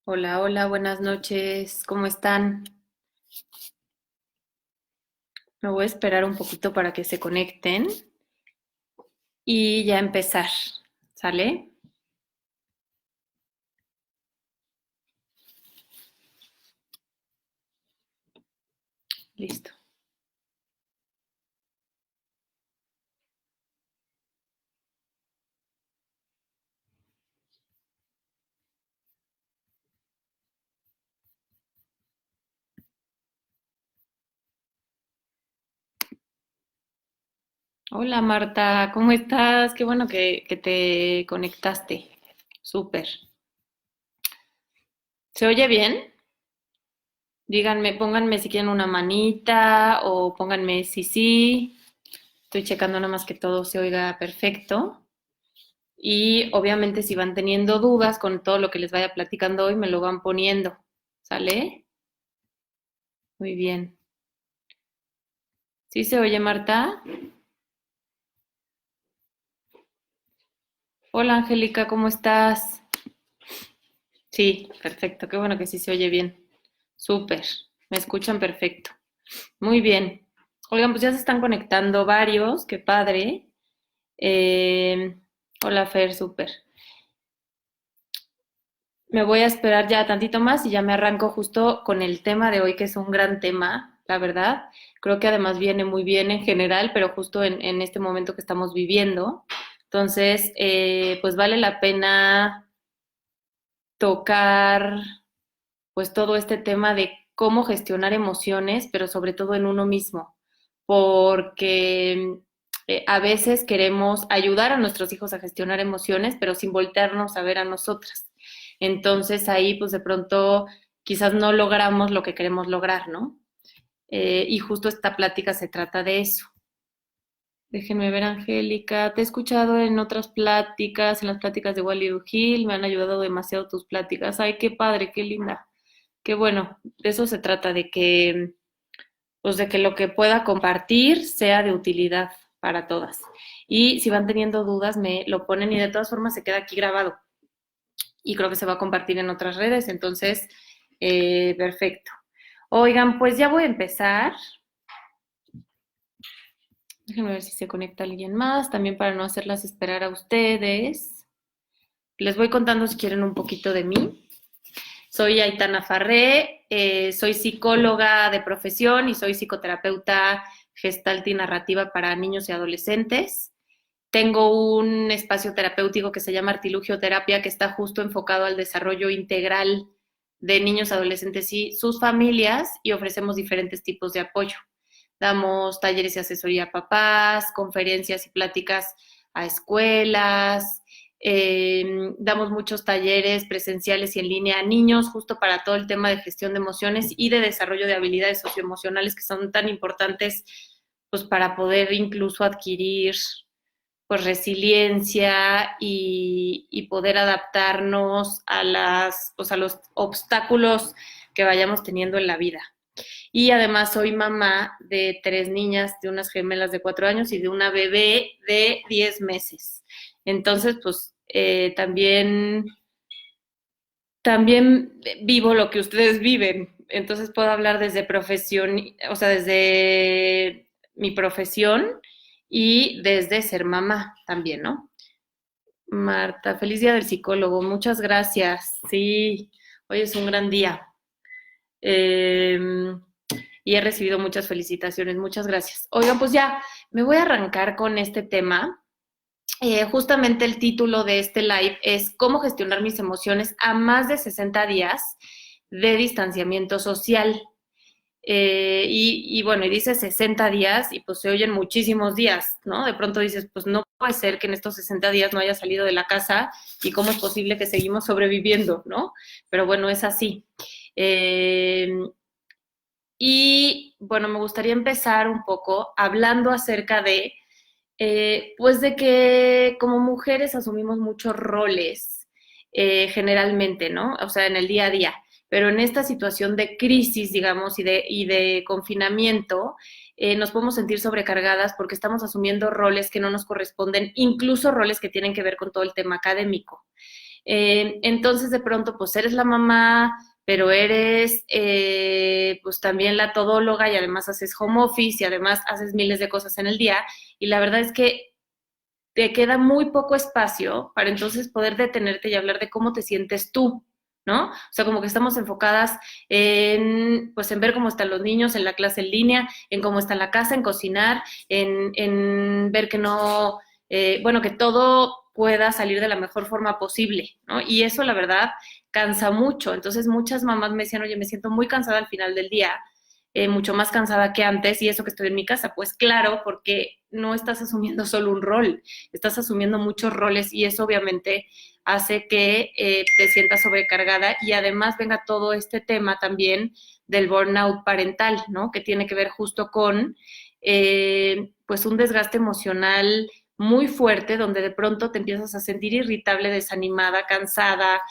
Hola, hola, buenas noches. ¿Cómo están? Me voy a esperar un poquito para que se conecten y ya empezar. ¿Sale? Listo. Hola Marta, ¿cómo estás? Qué bueno que te conectaste. Súper. ¿Se oye bien? Díganme, pónganme si quieren una manita o pónganme si sí. Estoy checando nada más que todo se oiga perfecto. Y obviamente si van teniendo dudas con todo lo que les vaya platicando hoy, me lo van poniendo. ¿Sale? Muy bien. ¿Sí se oye, Marta? Hola, Angélica, ¿cómo estás? Sí, perfecto. Qué bueno que sí se oye bien. Súper. Me escuchan perfecto. Muy bien. Oigan, pues ya se están conectando varios. Qué padre. Eh, hola, Fer, súper. Me voy a esperar ya tantito más y ya me arranco justo con el tema de hoy, que es un gran tema, la verdad. Creo que además viene muy bien en general, pero justo en este momento que estamos viviendo. Entonces, pues vale la pena tocar pues todo este tema de cómo gestionar emociones, pero sobre todo en uno mismo, porque a veces queremos ayudar a nuestros hijos a gestionar emociones, pero sin voltearnos a ver a nosotras. Entonces ahí pues de pronto quizás no logramos lo que queremos lograr, ¿no? Y justo esta plática se trata de eso. Déjenme ver, Angélica. Te he escuchado en otras pláticas, en las pláticas de Wally Hill. Me han ayudado demasiado tus pláticas. Ay, qué padre, qué linda. Qué bueno. De eso se trata, de que, pues de que lo que pueda compartir sea de utilidad para todas. Y si van teniendo dudas, me lo ponen y de todas formas se queda aquí grabado. Y creo que se va a compartir en otras redes. Entonces, perfecto. Oigan, pues ya voy a empezar. Déjenme ver si se conecta alguien más, también para no hacerlas esperar a ustedes. Les voy contando si quieren un poquito de mí. Soy Aitana Farré, soy psicóloga de profesión y soy psicoterapeuta gestalt y narrativa para niños y adolescentes. Tengo un espacio terapéutico que se llama Artilugio Terapia, que está justo enfocado al desarrollo integral de niños, adolescentes y sus familias, y ofrecemos diferentes tipos de apoyo. Damos talleres y asesoría a papás, conferencias y pláticas a escuelas, damos muchos talleres presenciales y en línea a niños, justo para todo el tema de gestión de emociones y de desarrollo de habilidades socioemocionales que son tan importantes pues para poder incluso adquirir pues resiliencia y poder adaptarnos a pues, a los obstáculos que vayamos teniendo en la vida. Y además soy mamá de 3 niñas, de unas gemelas de 4 años y de una bebé de 10 meses. Entonces, pues también vivo lo que ustedes viven. Entonces puedo hablar desde profesión, o sea, desde mi profesión y desde ser mamá también, ¿no? Marta, feliz día del psicólogo. Muchas gracias. Sí, hoy es un gran día. Eh, y he recibido muchas felicitaciones. Muchas gracias. Oigan, pues ya me voy a arrancar con este tema. Justamente el título de este live es ¿Cómo gestionar mis emociones a más de 60 días de distanciamiento social? Y bueno, y dice 60 días y pues se oyen muchísimos días, ¿no? De pronto dices, pues no puede ser que en estos 60 días no haya salido de la casa y cómo es posible que seguimos sobreviviendo, ¿no? Pero bueno, es así. Eh, y bueno, me gustaría empezar un poco hablando acerca de, pues de que como mujeres asumimos muchos roles generalmente, ¿no? O sea, en el día a día. Pero en esta situación de crisis, digamos, y de confinamiento, nos podemos sentir sobrecargadas porque estamos asumiendo roles que no nos corresponden, incluso roles que tienen que ver con todo el tema académico. Entonces, de pronto, pues eres la mamá, pero eres pues también la todóloga y además haces home office y además haces miles de cosas en el día. Y la verdad es que te queda muy poco espacio para entonces poder detenerte y hablar de cómo te sientes tú, ¿no? O sea, como que estamos enfocadas en, pues, en ver cómo están los niños en la clase en línea, en cómo está la casa, en cocinar, en ver que no, bueno, que todo pueda salir de la mejor forma posible, ¿no? Y eso, la verdad, cansa mucho. Entonces, muchas mamás me decían, oye, me siento muy cansada al final del día, mucho más cansada que antes, y eso que estoy en mi casa. Pues claro, porque no estás asumiendo solo un rol, estás asumiendo muchos roles y eso obviamente hace que te sientas sobrecargada y además venga todo este tema también del burnout parental, ¿no? Que tiene que ver justo con pues un desgaste emocional muy fuerte donde de pronto te empiezas a sentir irritable, desanimada, cansada,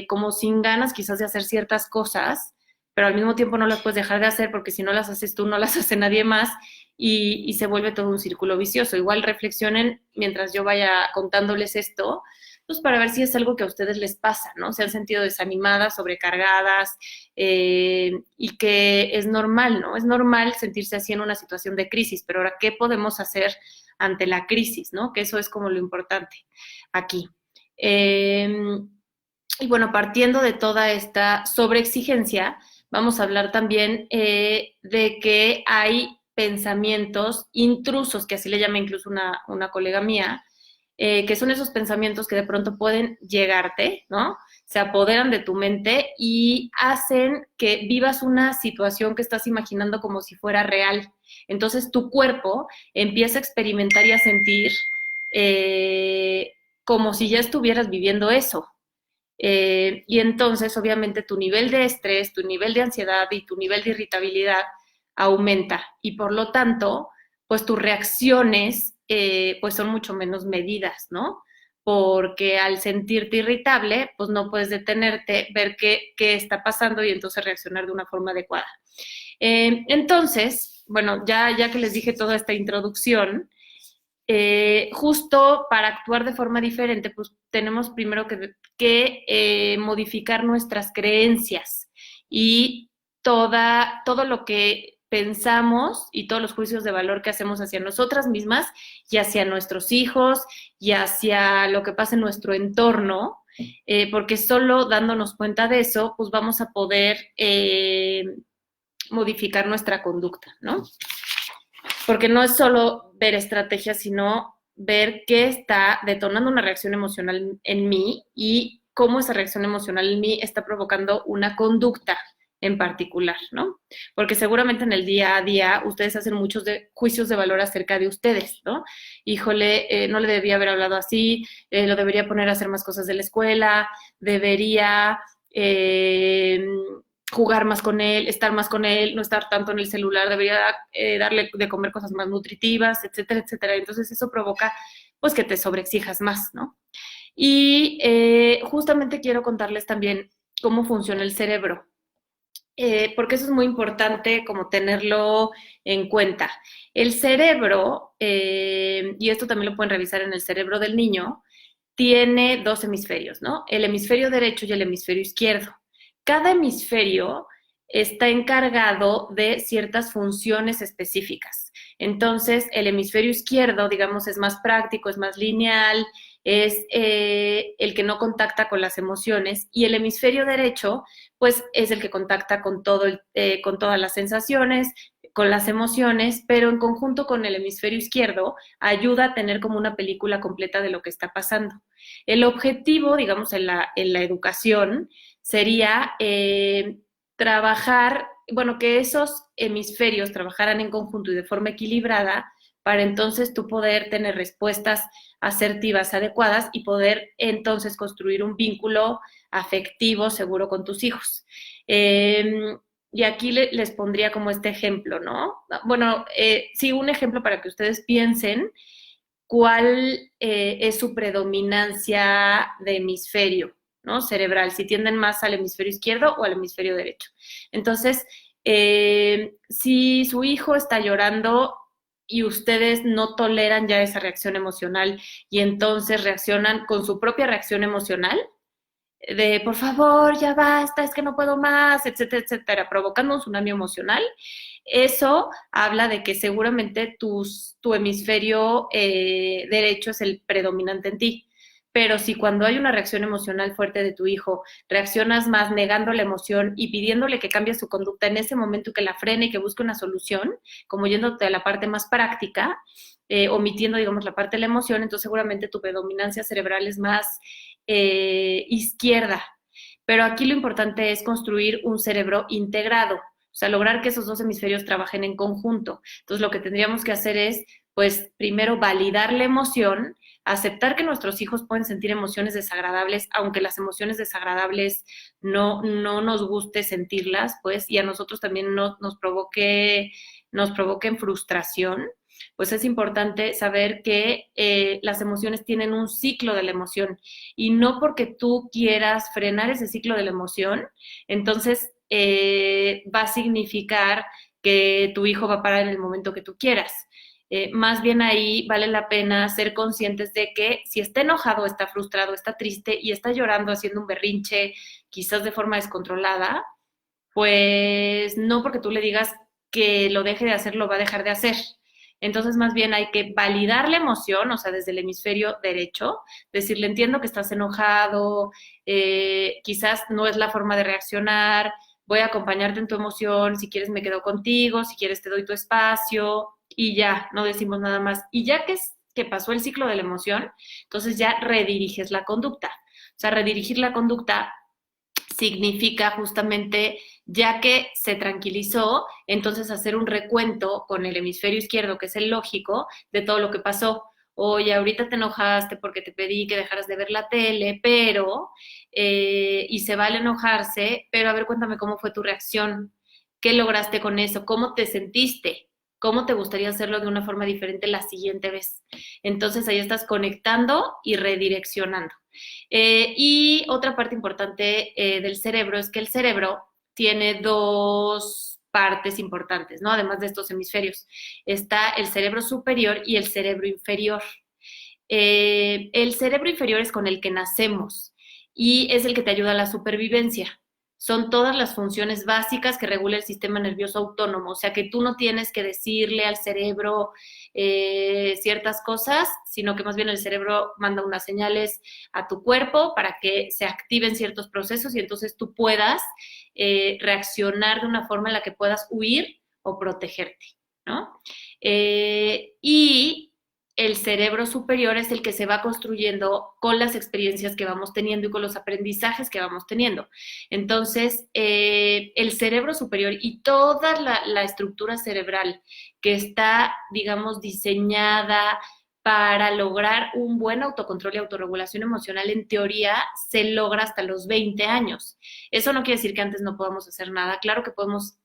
como sin ganas quizás de hacer ciertas cosas, pero al mismo tiempo no las puedes dejar de hacer porque si no las haces tú, no las hace nadie más y se vuelve todo un círculo vicioso. Igual reflexionen mientras yo vaya contándoles esto, pues para ver si es algo que a ustedes les pasa, ¿no? Se han sentido desanimadas, sobrecargadas y que es normal, ¿no? Es normal sentirse así en una situación de crisis, pero ahora, ¿qué podemos hacer ante la crisis, ¿no? Que eso es como lo importante aquí. Y bueno, partiendo de toda esta sobreexigencia, vamos a hablar también de que hay pensamientos intrusos, que así le llama incluso una colega mía, que son esos pensamientos que de pronto pueden llegarte, ¿no? Se apoderan de tu mente y hacen que vivas una situación que estás imaginando como si fuera real. Entonces tu cuerpo empieza a experimentar y a sentir como si ya estuvieras viviendo eso. Y entonces, obviamente, tu nivel de estrés, tu nivel de ansiedad y tu nivel de irritabilidad aumenta. Y por lo tanto, pues tus reacciones pues son mucho menos medidas, ¿no? Porque al sentirte irritable, pues no puedes detenerte, ver qué está pasando y entonces reaccionar de una forma adecuada. Entonces, bueno, ya que les dije toda esta introducción, justo para actuar de forma diferente, pues tenemos primero que modificar nuestras creencias y todo lo que pensamos y todos los juicios de valor que hacemos hacia nosotras mismas y hacia nuestros hijos y hacia lo que pasa en nuestro entorno, porque solo dándonos cuenta de eso, pues vamos a poder modificar nuestra conducta, ¿no? Porque no es solo ver estrategias, sino ver qué está detonando una reacción emocional en mí y cómo esa reacción emocional en mí está provocando una conducta en particular, ¿no? Porque seguramente en el día a día ustedes hacen muchos juicios de valor acerca de ustedes, ¿no? Híjole, no le debía haber hablado así, lo debería poner a hacer más cosas de la escuela, debería jugar más con él, estar más con él, no estar tanto en el celular, debería darle de comer cosas más nutritivas, etcétera, etcétera. Entonces eso provoca pues que te sobreexijas más, ¿no? Y justamente quiero contarles también cómo funciona el cerebro, porque eso es muy importante como tenerlo en cuenta. El cerebro, y esto también lo pueden revisar en el cerebro del niño, tiene dos hemisferios, ¿no? El hemisferio derecho y el hemisferio izquierdo. Cada hemisferio está encargado de ciertas funciones específicas. Entonces, el hemisferio izquierdo, digamos, es más práctico, es más lineal, es el que no contacta con las emociones, y el hemisferio derecho, pues, es el que contacta con con todas las sensaciones, con las emociones, pero en conjunto con el hemisferio izquierdo ayuda a tener como una película completa de lo que está pasando. El objetivo, digamos, en la educación sería trabajar, bueno, que esos hemisferios trabajaran en conjunto y de forma equilibrada para entonces tú poder tener respuestas asertivas adecuadas y poder entonces construir un vínculo afectivo seguro con tus hijos. Y aquí les pondría como este ejemplo, ¿no? Bueno, sí, un ejemplo para que ustedes piensen cuál es su predominancia de hemisferio, ¿no? Cerebral, si tienden más al hemisferio izquierdo o al hemisferio derecho. Entonces, si su hijo está llorando, y ustedes no toleran ya esa reacción emocional y entonces reaccionan con su propia reacción emocional de por favor, ya basta, es que no puedo más, etcétera, etcétera, provocando un tsunami emocional, eso habla de que seguramente tu hemisferio derecho es el predominante en ti. Pero si cuando hay una reacción emocional fuerte de tu hijo, reaccionas más negando la emoción y pidiéndole que cambie su conducta en ese momento y que la frene y que busque una solución, como yéndote a la parte más práctica, omitiendo, digamos, la parte de la emoción, entonces seguramente tu predominancia cerebral es más izquierda. Pero aquí lo importante es construir un cerebro integrado, o sea, lograr que esos dos hemisferios trabajen en conjunto. Entonces, lo que tendríamos que hacer es, pues, primero validar la emoción, aceptar que nuestros hijos pueden sentir emociones desagradables, aunque las emociones desagradables no nos guste sentirlas, pues, y a nosotros también nos provoquen frustración, pues es importante saber que las emociones tienen un ciclo de la emoción y no porque tú quieras frenar ese ciclo de la emoción, entonces va a significar que tu hijo va a parar en el momento que tú quieras. Más bien ahí vale la pena ser conscientes de que si está enojado, está frustrado, está triste y está llorando, haciendo un berrinche, quizás de forma descontrolada, pues no porque tú le digas que lo deje de hacer, lo va a dejar de hacer. Entonces, más bien hay que validar la emoción, o sea, desde el hemisferio derecho, decirle, entiendo que estás enojado, quizás no es la forma de reaccionar, voy a acompañarte en tu emoción, si quieres me quedo contigo, si quieres te doy tu espacio y ya, no decimos nada más. Y ya que pasó el ciclo de la emoción, entonces ya rediriges la conducta. O sea, redirigir la conducta significa justamente, ya que se tranquilizó, entonces hacer un recuento con el hemisferio izquierdo, que es el lógico, de todo lo que pasó. Oye, ahorita te enojaste porque te pedí que dejaras de ver la tele, pero, y se vale enojarse, pero a ver, cuéntame cómo fue tu reacción, qué lograste con eso, cómo te sentiste, cómo te gustaría hacerlo de una forma diferente la siguiente vez. Entonces ahí estás conectando y redireccionando. Y otra parte importante del cerebro es que el cerebro tiene dos partes importantes, ¿no? Además de estos hemisferios. Está el cerebro superior y el cerebro inferior. El cerebro inferior es con el que nacemos y es el que te ayuda a la supervivencia. Son todas las funciones básicas que regula el sistema nervioso autónomo, o sea que tú no tienes que decirle al cerebro ciertas cosas, sino que más bien el cerebro manda unas señales a tu cuerpo para que se activen ciertos procesos y entonces tú puedas reaccionar de una forma en la que puedas huir o protegerte, ¿no? Y el cerebro superior es el que se va construyendo con las experiencias que vamos teniendo y con los aprendizajes que vamos teniendo. Entonces, el cerebro superior y toda la estructura cerebral que está, digamos, diseñada para lograr un buen autocontrol y autorregulación emocional, en teoría, se logra hasta los 20 años. Eso no quiere decir que antes no podamos hacer nada. Claro que podemos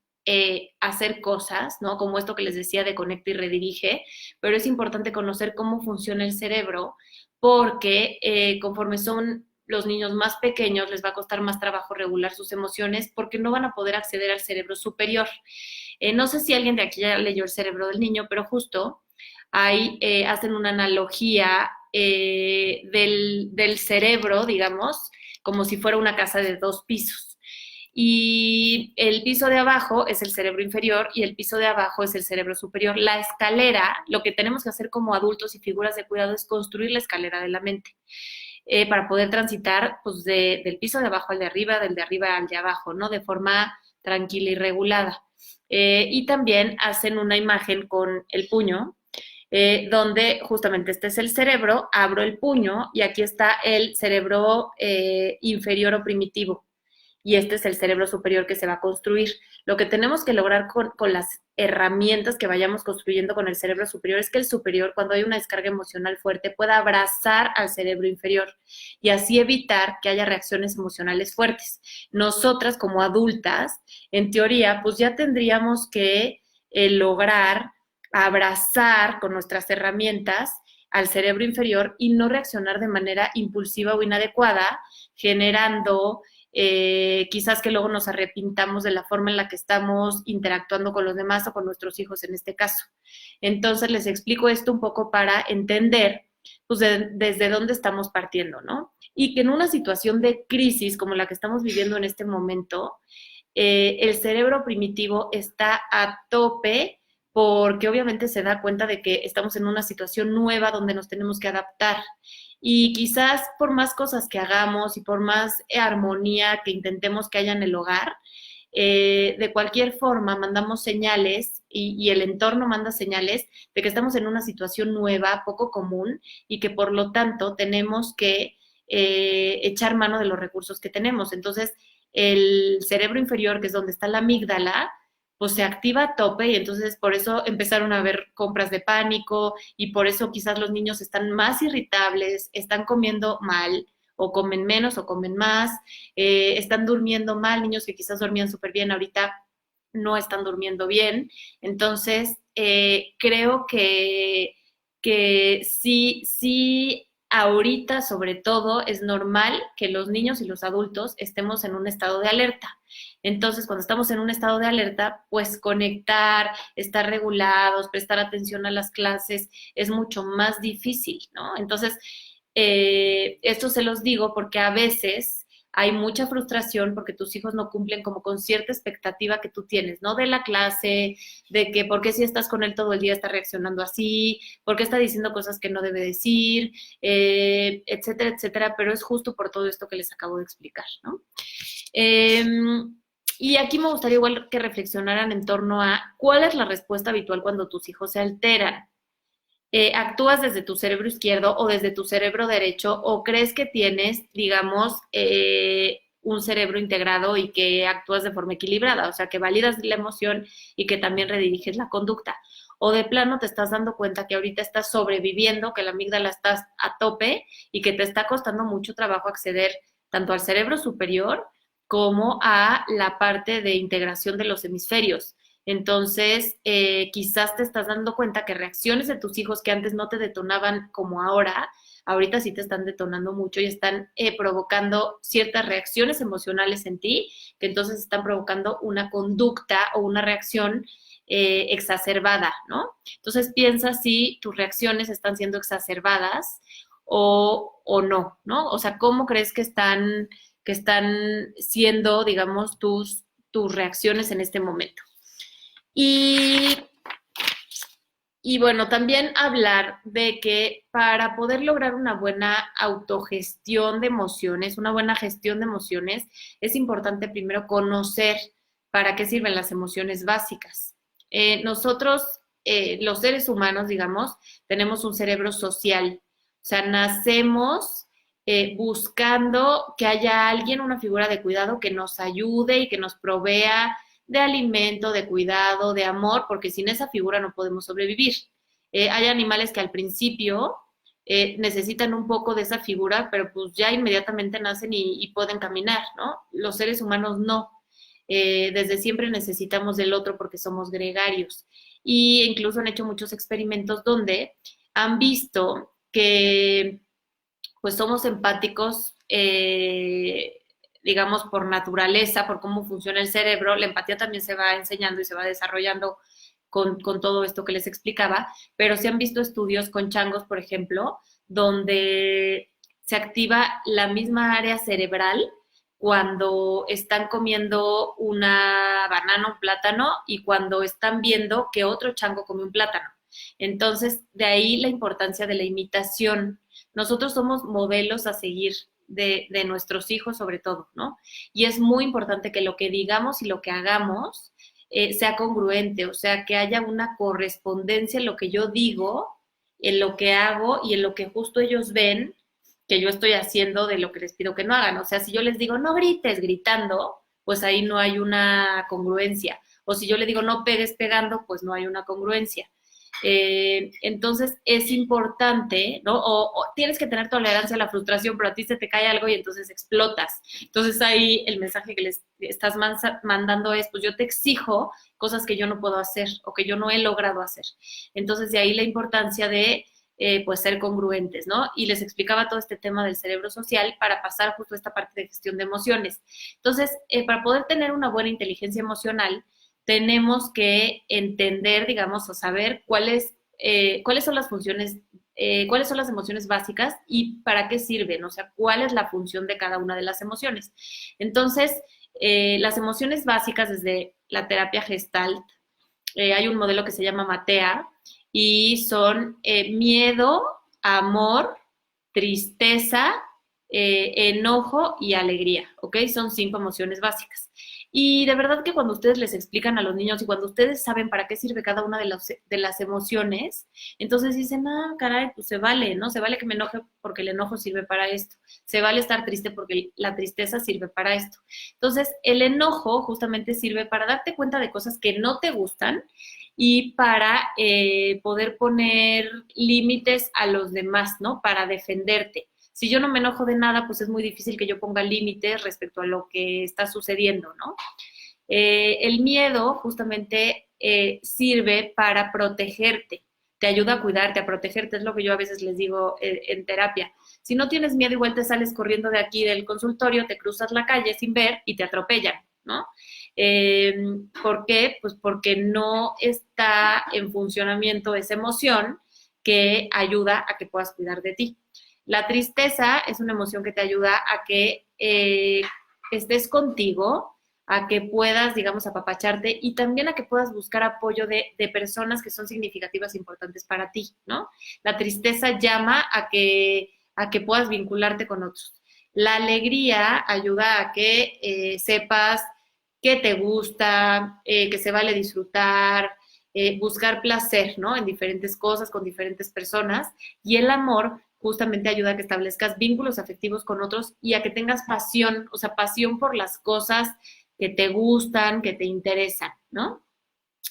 hacer cosas, ¿no? Como esto que les decía de conecta y redirige, pero es importante conocer cómo funciona el cerebro porque conforme son los niños más pequeños les va a costar más trabajo regular sus emociones porque no van a poder acceder al cerebro superior. No sé si alguien de aquí ya leyó El cerebro del niño, pero justo ahí hacen una analogía del cerebro, digamos, como si fuera una casa de dos pisos y el piso de abajo es el cerebro inferior y el piso de abajo es el cerebro superior. La escalera, lo que tenemos que hacer como adultos y figuras de cuidado es construir la escalera de la mente para poder transitar pues, del piso de abajo al de arriba, del de arriba al de abajo, ¿no? De forma tranquila y regulada. Y también hacen una imagen con el puño, donde justamente este es el cerebro, abro el puño y aquí está el cerebro inferior o primitivo y este es el cerebro superior que se va a construir. Lo que tenemos que lograr con las herramientas que vayamos construyendo con el cerebro superior es que el superior, cuando hay una descarga emocional fuerte, pueda abrazar al cerebro inferior y así evitar que haya reacciones emocionales fuertes. Nosotras como adultas, en teoría, pues ya tendríamos que lograr abrazar con nuestras herramientas al cerebro inferior y no reaccionar de manera impulsiva o inadecuada, generando quizás que luego nos arrepintamos de la forma en la que estamos interactuando con los demás o con nuestros hijos en este caso. Entonces les explico esto un poco para entender pues desde dónde estamos partiendo, ¿no? Y que en una situación de crisis como la que estamos viviendo en este momento, el cerebro primitivo está a tope porque obviamente se da cuenta de que estamos en una situación nueva donde nos tenemos que adaptar. Y quizás por más cosas que hagamos y por más armonía que intentemos que haya en el hogar, de cualquier forma mandamos señales y el entorno manda señales de que estamos en una situación nueva, poco común y que por lo tanto tenemos que echar mano de los recursos que tenemos. Entonces, el cerebro inferior, que es donde está la amígdala, pues se activa a tope y entonces por eso empezaron a haber compras de pánico y por eso quizás los niños están más irritables, están comiendo mal o comen menos o comen más, están durmiendo mal, niños que quizás dormían súper bien ahorita no están durmiendo bien. Entonces, creo que sí, sí, ahorita sobre todo es normal que los niños y los adultos estemos en un estado de alerta. Entonces, cuando estamos en un estado de alerta, pues conectar, estar regulados, prestar atención a las clases es mucho más difícil, ¿no? Entonces, esto se los digo porque a veces hay mucha frustración porque tus hijos no cumplen como con cierta expectativa que tú tienes, ¿no? De la clase, de que por qué si estás con él todo el día está reaccionando así, por qué está diciendo cosas que no debe decir, etcétera, etcétera, pero es justo por todo esto que les acabo de explicar, ¿no? Eh, y aquí me gustaría igual que reflexionaran en torno a cuál es la respuesta habitual cuando tus hijos se alteran. ¿Actúas desde tu cerebro izquierdo o desde tu cerebro derecho o crees que tienes, digamos, un cerebro integrado y que actúas de forma equilibrada? O sea, que validas la emoción y que también rediriges la conducta. O de plano te estás dando cuenta que ahorita estás sobreviviendo, que la amígdala está a tope y que te está costando mucho trabajo acceder tanto al cerebro superior como a la parte de integración de los hemisferios. Entonces, quizás te estás dando cuenta que reacciones de tus hijos que antes no te detonaban como ahora, ahorita sí te están detonando mucho y están provocando ciertas reacciones emocionales en ti, que entonces están provocando una conducta o una reacción exacerbada, ¿no? Entonces piensa si tus reacciones están siendo exacerbadas o no, ¿no? O sea, ¿cómo crees que están siendo, digamos, tus reacciones en este momento? Y, y bueno, también hablar de que para poder lograr una buena autogestión de emociones, una buena gestión de emociones, es importante primero conocer para qué sirven las emociones básicas. Nosotros, los seres humanos, digamos, tenemos un cerebro social. O sea, nacemos buscando que haya alguien, una figura de cuidado que nos ayude y que nos provea de alimento, de cuidado, de amor, porque sin esa figura no podemos sobrevivir. Hay animales que al principio necesitan un poco de esa figura, pero pues ya inmediatamente nacen y pueden caminar, ¿no? Los seres humanos no. Desde siempre necesitamos del otro porque somos gregarios. Y incluso han hecho muchos experimentos donde han visto que pues somos empáticos, digamos, por naturaleza, por cómo funciona el cerebro. La empatía también se va enseñando y se va desarrollando con todo esto que les explicaba, pero se han visto estudios con changos, por ejemplo, donde se activa la misma área cerebral cuando están comiendo una banana, un plátano, y cuando están viendo que otro chango come un plátano. Entonces, de ahí la importancia de la imitación. Nosotros somos modelos a seguir de nuestros hijos sobre todo, ¿no? Y es muy importante que lo que digamos y lo que hagamos sea congruente, o sea, que haya una correspondencia en lo que yo digo, en lo que hago y en lo que justo ellos ven que yo estoy haciendo de lo que les pido que no hagan. O sea, si yo les digo no grites gritando, pues ahí no hay una congruencia. O si yo le digo no pegues pegando, pues no hay una congruencia. Entonces es importante, ¿no? O tienes que tener tolerancia a la frustración, pero a ti se te cae algo y entonces explotas. Entonces ahí el mensaje que les estás mandando es, pues yo te exijo cosas que yo no puedo hacer o que yo no he logrado hacer. Entonces de ahí la importancia de pues ser congruentes, ¿no? Y les explicaba todo este tema del cerebro social para pasar justo a esta parte de gestión de emociones. Entonces, para poder tener una buena inteligencia emocional, tenemos que entender, digamos, o saber cuáles son las funciones, cuáles son las emociones básicas y para qué sirven, o sea, cuál es la función de cada una de las emociones. Entonces, las emociones básicas desde la terapia Gestalt, hay un modelo que se llama Matea y son miedo, amor, tristeza, enojo y alegría, ¿ok? Son 5 emociones básicas. Y de verdad que cuando ustedes les explican a los niños y cuando ustedes saben para qué sirve cada una de las emociones, entonces dicen, ah, caray, pues se vale, ¿no? Se vale que me enoje porque el enojo sirve para esto. Se vale estar triste porque la tristeza sirve para esto. Entonces, el enojo justamente sirve para darte cuenta de cosas que no te gustan y para poder poner límites a los demás, ¿no? Para defenderte. Si yo no me enojo de nada, pues es muy difícil que yo ponga límites respecto a lo que está sucediendo, ¿no? El miedo justamente sirve para protegerte, te ayuda a cuidarte, a protegerte, es lo que yo a veces les digo en terapia. Si no tienes miedo, igual te sales corriendo de aquí del consultorio, te cruzas la calle sin ver y te atropellan, ¿no? ¿Por qué? Pues porque no está en funcionamiento esa emoción que ayuda a que puedas cuidar de ti. La tristeza es una emoción que te ayuda a que estés contigo, a que puedas, digamos, apapacharte y también a que puedas buscar apoyo de personas que son significativas e importantes para ti, ¿no? La tristeza llama a que puedas vincularte con otros. La alegría ayuda a que sepas qué te gusta, que se vale disfrutar, buscar placer, ¿no? En diferentes cosas, con diferentes personas. Y el amor justamente ayuda a que establezcas vínculos afectivos con otros y a que tengas pasión, o sea, pasión por las cosas que te gustan, que te interesan, ¿no?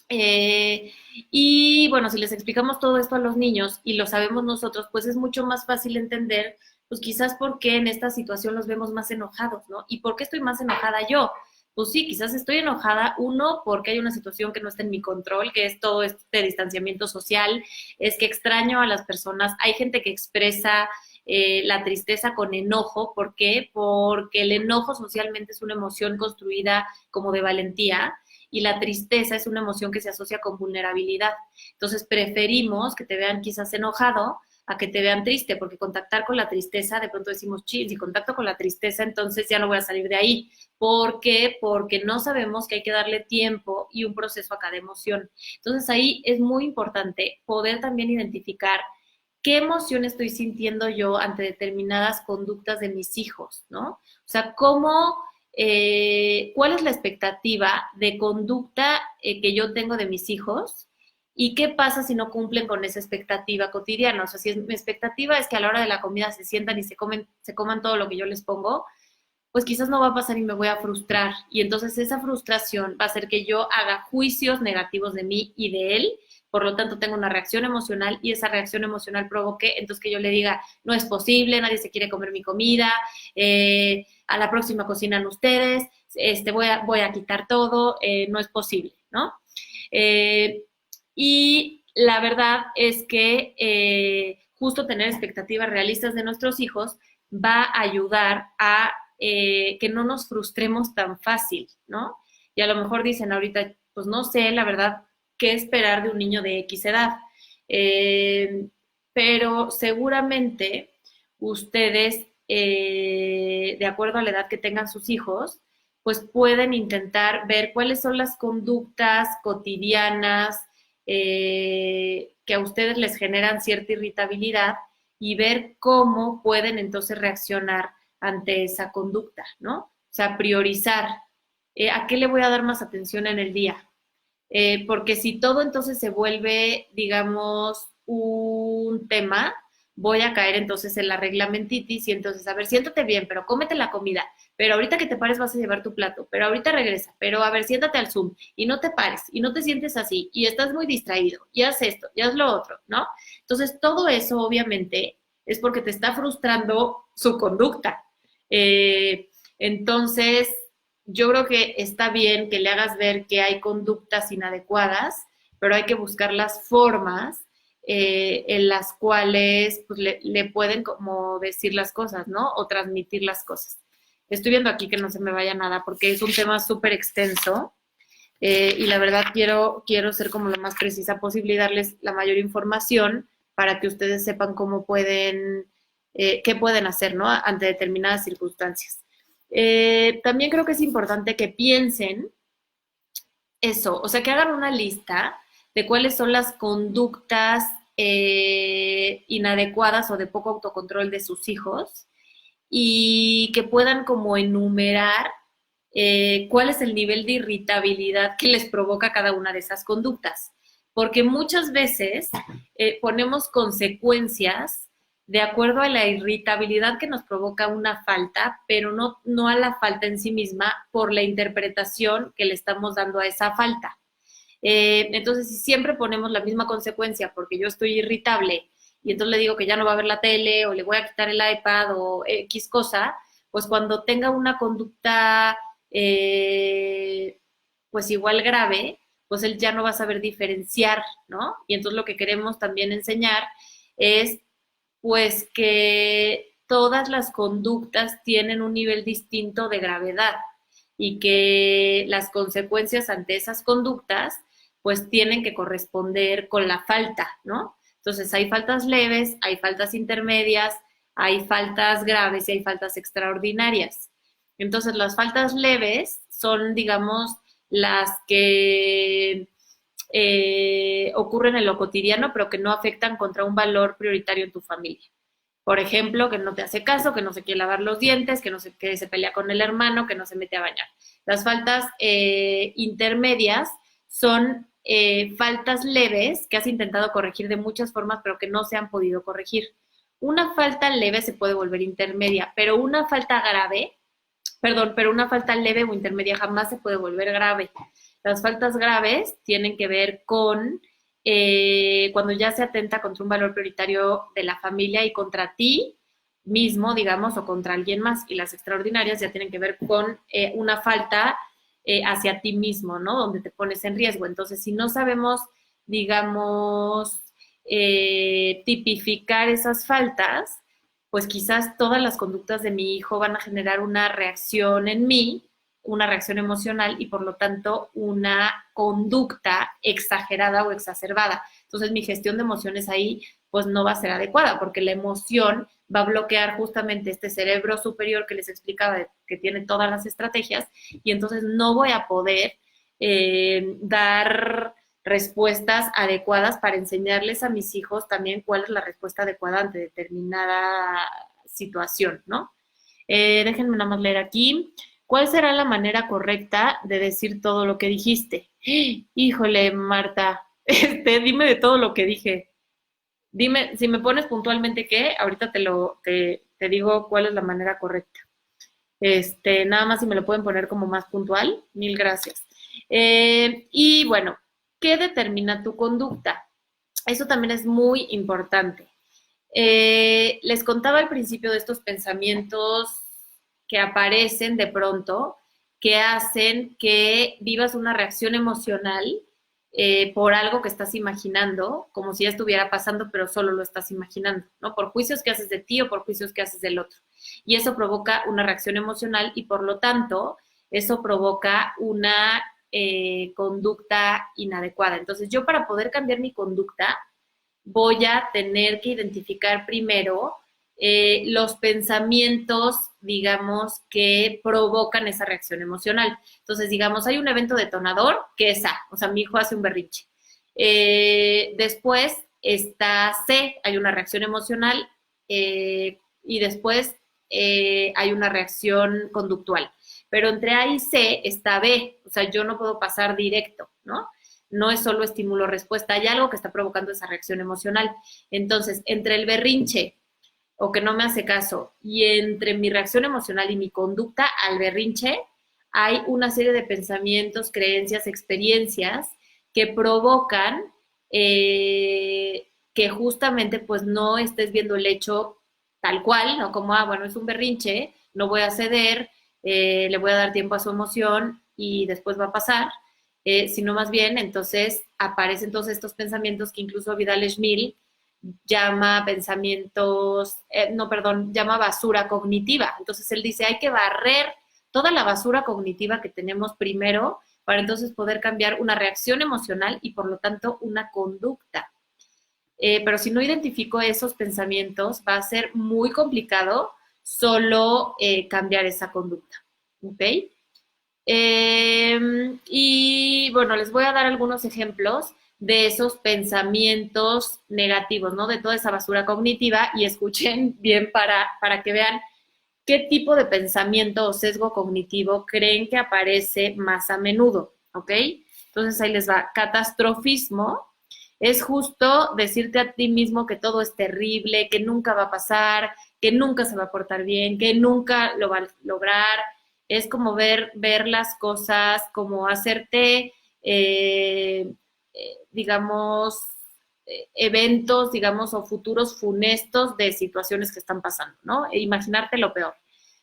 Eh, y bueno, si les explicamos todo esto a los niños y lo sabemos nosotros, pues es mucho más fácil entender, pues quizás por qué en esta situación los vemos más enojados, ¿no? ¿Y por qué estoy más enojada yo? Pues sí, quizás estoy enojada, uno, porque hay una situación que no está en mi control, que es todo este distanciamiento social, es que extraño a las personas, hay gente que expresa la tristeza con enojo, ¿por qué? Porque el enojo socialmente es una emoción construida como de valentía, y la tristeza es una emoción que se asocia con vulnerabilidad. Entonces preferimos que te vean quizás enojado a que te vean triste, porque contactar con la tristeza, de pronto decimos, si contacto con la tristeza, entonces ya no voy a salir de ahí. ¿Por qué? Porque no sabemos que hay que darle tiempo y un proceso a cada emoción. Entonces ahí es muy importante poder también identificar qué emoción estoy sintiendo yo ante determinadas conductas de mis hijos, ¿no? O sea, cuál es la expectativa de conducta que yo tengo de mis hijos y qué pasa si no cumplen con esa expectativa cotidiana. O sea, si mi expectativa es que a la hora de la comida se sientan y se coman todo lo que yo les pongo, pues quizás no va a pasar y me voy a frustrar. Y entonces esa frustración va a hacer que yo haga juicios negativos de mí y de él. Por lo tanto, tengo una reacción emocional y esa reacción emocional provoque entonces que yo le diga, no es posible, nadie se quiere comer mi comida, a la próxima cocinan ustedes, voy a quitar todo, no es posible, ¿no? Eh, y la verdad es que justo tener expectativas realistas de nuestros hijos va a ayudar a que no nos frustremos tan fácil, ¿no? Y a lo mejor dicen ahorita, pues no sé, la verdad, qué esperar de un niño de X edad. Eh, pero seguramente ustedes, de acuerdo a la edad que tengan sus hijos, pues pueden intentar ver cuáles son las conductas cotidianas que a ustedes les generan cierta irritabilidad y ver cómo pueden entonces reaccionar ante esa conducta, ¿no? O sea, priorizar. ¿A qué le voy a dar más atención en el día? Porque si todo entonces se vuelve, digamos, un tema, voy a caer entonces en la reglamentitis y entonces, a ver, siéntate bien, pero cómete la comida, pero ahorita que te pares vas a llevar tu plato, pero ahorita regresa, pero a ver, siéntate al Zoom y no te pares y no te sientes así y estás muy distraído y haz esto y haz lo otro, ¿no? Entonces, todo eso obviamente es porque te está frustrando su conducta. Entonces, yo creo que está bien que le hagas ver que hay conductas inadecuadas, pero hay que buscar las formas en las cuales pues, le pueden como decir las cosas, ¿no? O transmitir las cosas. Estoy viendo aquí que no se me vaya nada porque es un tema súper extenso y la verdad quiero ser como lo más precisa posible y darles la mayor información para que ustedes sepan cómo pueden, qué pueden hacer, ¿no? Ante determinadas circunstancias. También creo que es importante que piensen eso, o sea, que hagan una lista de cuáles son las conductas inadecuadas o de poco autocontrol de sus hijos y que puedan como enumerar cuál es el nivel de irritabilidad que les provoca cada una de esas conductas. Porque muchas veces ponemos consecuencias de acuerdo a la irritabilidad que nos provoca una falta, pero no a la falta en sí misma por la interpretación que le estamos dando a esa falta. Entonces, si siempre ponemos la misma consecuencia porque yo estoy irritable y entonces le digo que ya no va a ver la tele o le voy a quitar el iPad o X cosa, pues cuando tenga una conducta pues igual grave, pues él ya no va a saber diferenciar, ¿no? Y entonces lo que queremos también enseñar es pues que todas las conductas tienen un nivel distinto de gravedad y que las consecuencias ante esas conductas pues tienen que corresponder con la falta, ¿no? Entonces hay faltas leves, hay faltas intermedias, hay faltas graves y hay faltas extraordinarias. Entonces las faltas leves son, digamos, las que ocurren en lo cotidiano, pero que no afectan contra un valor prioritario en tu familia. Por ejemplo, que no te hace caso, que no se quiere lavar los dientes, que se pelea con el hermano, que no se mete a bañar. Las faltas intermedias son faltas leves que has intentado corregir de muchas formas, pero que no se han podido corregir. Una falta leve se puede volver intermedia, pero una falta grave, perdón, pero una falta leve o intermedia jamás se puede volver grave. Las faltas graves tienen que ver con cuando ya se atenta contra un valor prioritario de la familia y contra ti mismo, digamos, o contra alguien más. Y las extraordinarias ya tienen que ver con una falta hacia ti mismo, ¿no? Donde te pones en riesgo. Entonces, si no sabemos, digamos, tipificar esas faltas, pues quizás todas las conductas de mi hijo van a generar una reacción en mí, una reacción emocional y por lo tanto una conducta exagerada o exacerbada. Entonces mi gestión de emociones ahí pues no va a ser adecuada porque la emoción va a bloquear justamente este cerebro superior que les explicaba que tiene todas las estrategias y entonces no voy a poder dar respuestas adecuadas para enseñarles a mis hijos también cuál es la respuesta adecuada ante determinada situación, ¿no? Déjenme nada más leer aquí. ¿Cuál será la manera correcta de decir todo lo que dijiste? Híjole, Marta, dime de todo lo que dije. Dime, si me pones puntualmente qué, ahorita te digo cuál es la manera correcta. Nada más si me lo pueden poner como más puntual, mil gracias. Y bueno, ¿qué determina tu conducta? Eso también es muy importante. Les contaba al principio de estos pensamientos que aparecen de pronto, que hacen que vivas una reacción emocional por algo que estás imaginando, como si ya estuviera pasando, pero solo lo estás imaginando, ¿no? Por juicios que haces de ti o por juicios que haces del otro. Y eso provoca una reacción emocional y por lo tanto, eso provoca una conducta inadecuada. Entonces, yo para poder cambiar mi conducta, voy a tener que identificar primero los pensamientos, digamos, que provocan esa reacción emocional. Entonces, digamos, hay un evento detonador que es A, o sea, mi hijo hace un berrinche. Después está C, hay una reacción emocional y después hay una reacción conductual. Pero entre A y C está B, o sea, yo no puedo pasar directo, ¿no? No es solo estímulo-respuesta, hay algo que está provocando esa reacción emocional. Entonces, entre el berrinche o que no me hace caso y entre mi reacción emocional y mi conducta al berrinche, hay una serie de pensamientos, creencias, experiencias que provocan que justamente pues no estés viendo el hecho tal cual, ¿no? Como, bueno, es un berrinche, no voy a ceder, le voy a dar tiempo a su emoción y después va a pasar, sino más bien entonces aparecen todos estos pensamientos que incluso Vidal Schmil llama pensamientos, llama basura cognitiva. Entonces él dice, hay que barrer toda la basura cognitiva que tenemos primero para entonces poder cambiar una reacción emocional y por lo tanto una conducta. Pero si no identifico esos pensamientos, va a ser muy complicado solo cambiar esa conducta. ¿Ok? Y bueno, les voy a dar algunos ejemplos de esos pensamientos negativos, ¿no? De toda esa basura cognitiva y escuchen bien para que vean qué tipo de pensamiento o sesgo cognitivo creen que aparece más a menudo, ¿ok? Entonces ahí les va. Catastrofismo es justo decirte a ti mismo que todo es terrible, que nunca va a pasar, que nunca se va a portar bien, que nunca lo va a lograr. Es como ver las cosas, como hacerte, digamos, eventos, digamos, o futuros funestos de situaciones que están pasando, ¿no? E imaginarte lo peor.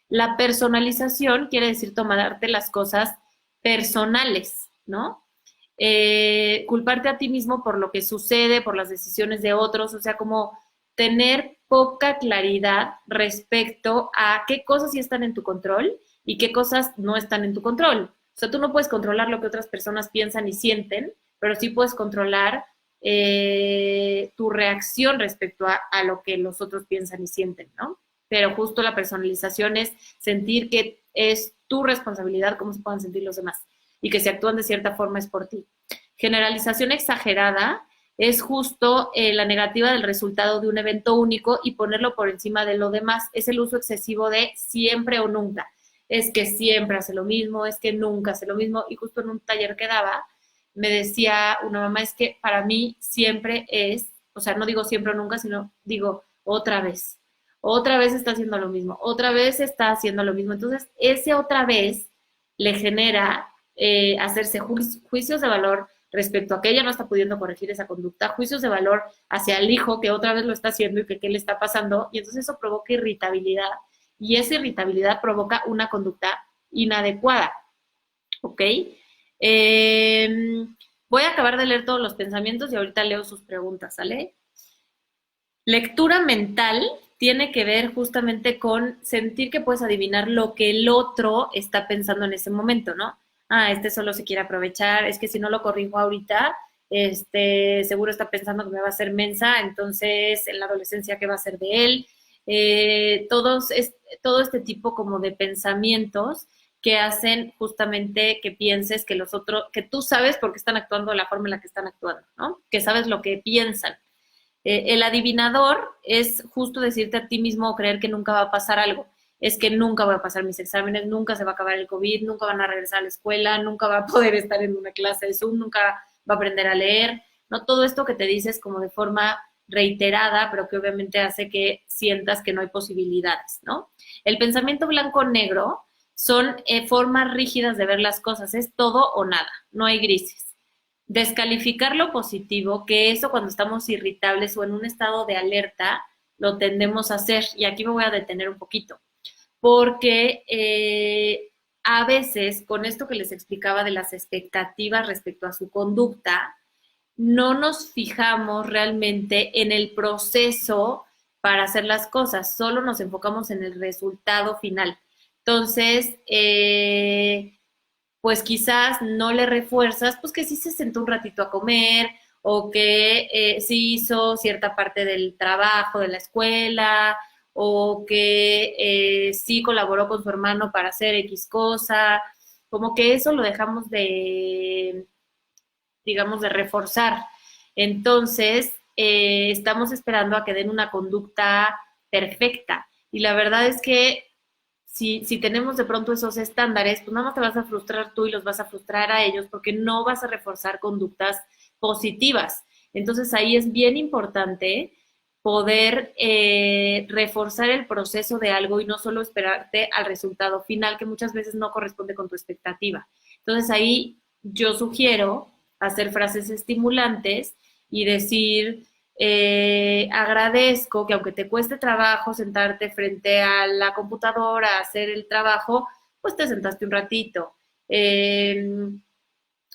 La personalización quiere decir tomarte las cosas personales, ¿no? Culparte a ti mismo por lo que sucede, por las decisiones de otros, o sea, como tener poca claridad respecto a qué cosas sí están en tu control y qué cosas no están en tu control. O sea, tú no puedes controlar lo que otras personas piensan y sienten, pero sí puedes controlar tu reacción respecto a lo que los otros piensan y sienten, ¿no? Pero justo la personalización es sentir que es tu responsabilidad cómo se puedan sentir los demás y que si actúan de cierta forma es por ti. Generalización exagerada es justo la negativa del resultado de un evento único y ponerlo por encima de lo demás. Es el uso excesivo de siempre o nunca. Es que siempre hace lo mismo, es que nunca hace lo mismo. Y justo en un taller que daba, me decía una mamá, es que para mí siempre es, o sea, no digo siempre o nunca, sino digo otra vez. Otra vez está haciendo lo mismo, otra vez está haciendo lo mismo. Entonces, ese otra vez le genera hacerse juicios de valor respecto a que ella no está pudiendo corregir esa conducta, juicios de valor hacia el hijo que otra vez lo está haciendo y que qué le está pasando, y entonces eso provoca irritabilidad, y esa irritabilidad provoca una conducta inadecuada, ¿ok? Voy a acabar de leer todos los pensamientos y ahorita leo sus preguntas, ¿sale? Lectura mental tiene que ver justamente con sentir que puedes adivinar lo que el otro está pensando en ese momento, ¿no? Ah, este solo se quiere aprovechar, es que si no lo corrijo ahorita, seguro está pensando que me va a hacer mensa, entonces en la adolescencia, ¿qué va a ser de él? Todo este tipo como de pensamientos que hacen justamente que pienses que los otros, que tú sabes por qué están actuando de la forma en la que están actuando, ¿no? Que sabes lo que piensan. El adivinador es justo decirte a ti mismo o creer que nunca va a pasar algo. Es que nunca voy a pasar mis exámenes, nunca se va a acabar el COVID, nunca van a regresar a la escuela, nunca va a poder estar en una clase de Zoom, nunca va a aprender a leer. No todo esto que te dices como de forma reiterada, pero que obviamente hace que sientas que no hay posibilidades, ¿no? El pensamiento blanco-negro son formas rígidas de ver las cosas, es todo o nada, no hay grises. Descalificar lo positivo, que eso cuando estamos irritables o en un estado de alerta, lo tendemos a hacer. Y aquí me voy a detener un poquito, porque a veces con esto que les explicaba de las expectativas respecto a su conducta, no nos fijamos realmente en el proceso para hacer las cosas, solo nos enfocamos en el resultado final. Entonces, pues quizás no le refuerzas, pues que sí se sentó un ratito a comer o que sí hizo cierta parte del trabajo de la escuela o que sí colaboró con su hermano para hacer X cosa, como que eso lo dejamos de, digamos, de reforzar. Entonces, estamos esperando a que den una conducta perfecta. Y la verdad es que si tenemos de pronto esos estándares, pues nada más te vas a frustrar tú y los vas a frustrar a ellos porque no vas a reforzar conductas positivas. Entonces ahí es bien importante poder reforzar el proceso de algo y no solo esperarte al resultado final que muchas veces no corresponde con tu expectativa. Entonces ahí yo sugiero hacer frases estimulantes y decir, agradezco que aunque te cueste trabajo sentarte frente a la computadora a hacer el trabajo, pues te sentaste un ratito.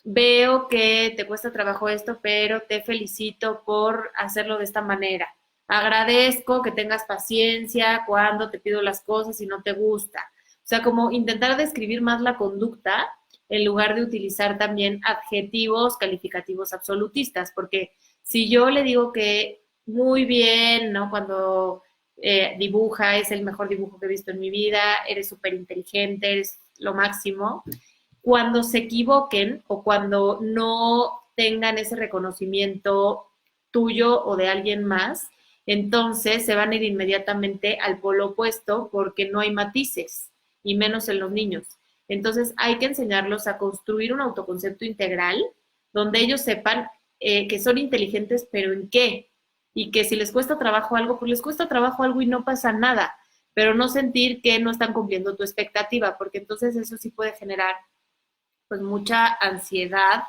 veo que te cuesta trabajo esto, pero te felicito por hacerlo de esta manera. Agradezco que tengas paciencia cuando te pido las cosas y no te gusta. O sea, como intentar describir más la conducta en lugar de utilizar también adjetivos calificativos absolutistas, porque si yo le digo que muy bien, ¿no? Cuando dibuja, es el mejor dibujo que he visto en mi vida, eres súper inteligente, eres lo máximo, cuando se equivoquen o cuando no tengan ese reconocimiento tuyo o de alguien más, entonces se van a ir inmediatamente al polo opuesto porque no hay matices, y menos en los niños. Entonces hay que enseñarlos a construir un autoconcepto integral donde ellos sepan que son inteligentes, pero en qué. Y que si les cuesta trabajo algo, pues les cuesta trabajo algo y no pasa nada. Pero no sentir que no están cumpliendo tu expectativa, porque entonces eso sí puede generar pues mucha ansiedad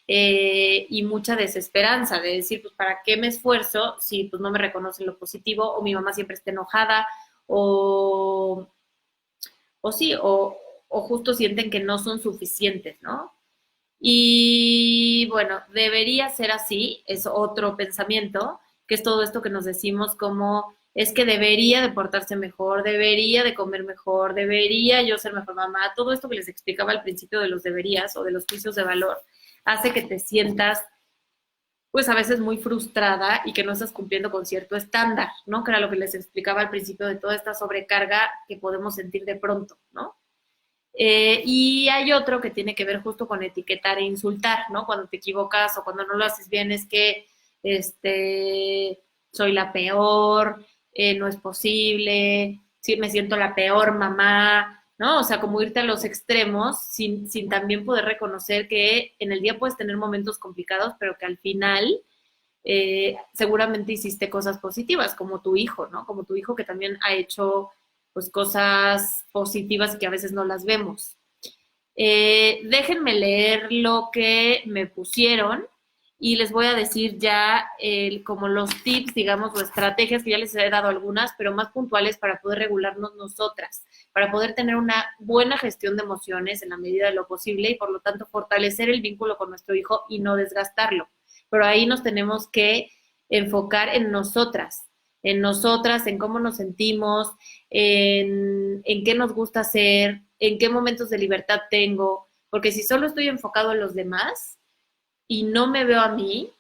y mucha desesperanza de decir, pues, ¿para qué me esfuerzo si pues no me reconocen lo positivo o mi mamá siempre está enojada o, o sí, o justo sienten que no son suficientes, ¿no? Y bueno, debería ser así, es otro pensamiento, que es todo esto que nos decimos como es que debería de portarse mejor, debería de comer mejor, debería yo ser mejor mamá, todo esto que les explicaba al principio de los deberías o de los juicios de valor, hace que te sientas pues a veces muy frustrada y que no estás cumpliendo con cierto estándar, ¿no? Que era lo que les explicaba al principio de toda esta sobrecarga que podemos sentir de pronto, ¿no? Y hay otro que tiene que ver justo con etiquetar e insultar, ¿no? Cuando te equivocas o cuando no lo haces bien es que soy la peor, no es posible, sí, me siento la peor mamá, ¿no? O sea, como irte a los extremos sin también poder reconocer que en el día puedes tener momentos complicados, pero que al final seguramente hiciste cosas positivas, como tu hijo, ¿no? Como tu hijo que también ha hecho pues cosas positivas que a veces no las vemos. Déjenme leer lo que me pusieron y les voy a decir ya como los tips, digamos, o estrategias que ya les he dado algunas, pero más puntuales para poder regularnos nosotras, para poder tener una buena gestión de emociones en la medida de lo posible y por lo tanto fortalecer el vínculo con nuestro hijo y no desgastarlo. Pero ahí nos tenemos que enfocar en nosotras, en cómo nos sentimos, en qué nos gusta hacer, en qué momentos de libertad tengo, porque si solo estoy enfocado en los demás y no me veo a mí,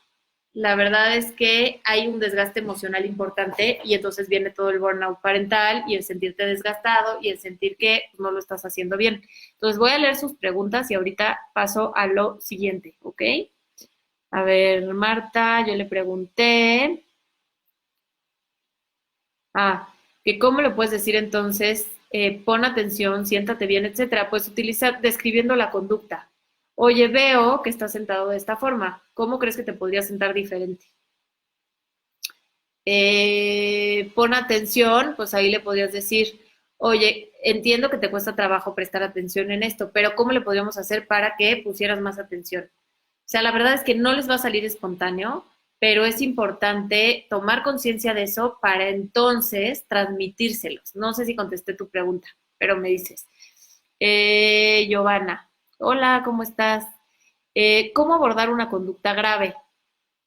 la verdad es que hay un desgaste emocional importante y entonces viene todo el burnout parental y el sentirte desgastado y el sentir que no lo estás haciendo bien. Entonces voy a leer sus preguntas y ahorita paso a lo siguiente, ¿ok? A ver, Marta, yo le pregunté, que cómo le puedes decir entonces, pon atención, siéntate bien, etcétera. Pues utilizar describiendo la conducta. Oye, veo que estás sentado de esta forma. ¿Cómo crees que te podrías sentar diferente? Pon atención, pues ahí le podrías decir, oye, entiendo que te cuesta trabajo prestar atención en esto, pero ¿cómo le podríamos hacer para que pusieras más atención? O sea, la verdad es que no les va a salir espontáneo, pero es importante tomar conciencia de eso para entonces transmitírselos. No sé si contesté tu pregunta, pero me dices. Giovanna, hola, ¿cómo estás? ¿Cómo abordar una conducta grave?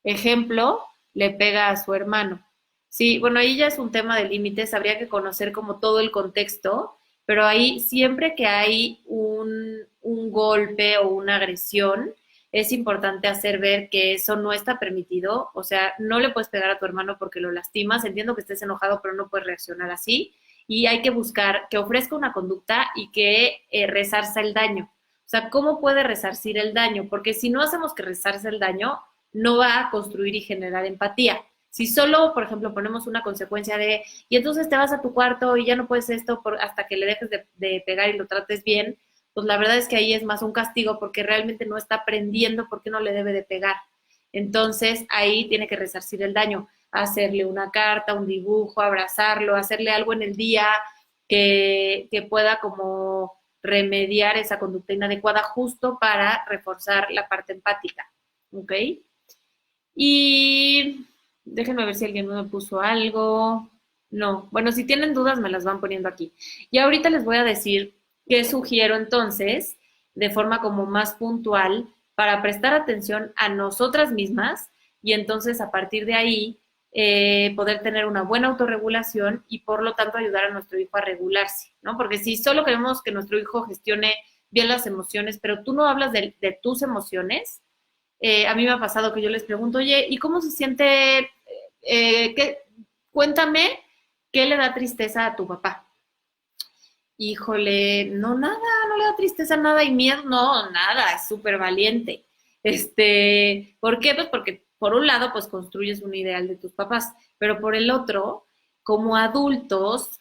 Ejemplo, le pega a su hermano. Sí, bueno, ahí ya es un tema de límites, habría que conocer como todo el contexto, pero ahí siempre que hay un golpe o una agresión, es importante hacer ver que eso no está permitido, o sea, no le puedes pegar a tu hermano porque lo lastimas, entiendo que estés enojado, pero no puedes reaccionar así, y hay que buscar que ofrezca una conducta y que resarza el daño. O sea, ¿cómo puede resarcir el daño? Porque si no hacemos que resarce el daño, no va a construir y generar empatía. Si solo, por ejemplo, ponemos una consecuencia de, y entonces te vas a tu cuarto y ya no puedes esto hasta que le dejes de pegar y lo trates bien, pues la verdad es que ahí es más un castigo porque realmente no está aprendiendo por qué no le debe de pegar. Entonces ahí tiene que resarcir el daño, hacerle una carta, un dibujo, abrazarlo, hacerle algo en el día que pueda como remediar esa conducta inadecuada justo para reforzar la parte empática. ¿Ok? Y déjenme ver si alguien me puso algo. No, bueno, si tienen dudas me las van poniendo aquí. Y ahorita les voy a decir qué sugiero entonces, de forma como más puntual, para prestar atención a nosotras mismas y entonces a partir de ahí poder tener una buena autorregulación y por lo tanto ayudar a nuestro hijo a regularse, ¿no? Porque si solo queremos que nuestro hijo gestione bien las emociones, pero tú no hablas de tus emociones, a mí me ha pasado que yo les pregunto, oye, ¿y cómo se siente? Cuéntame, ¿qué le da tristeza a tu papá? Híjole, no, nada, no le da tristeza, nada y miedo, no, nada, es súper valiente. ¿Por qué? Pues porque por un lado, pues construyes un ideal de tus papás, pero por el otro, como adultos,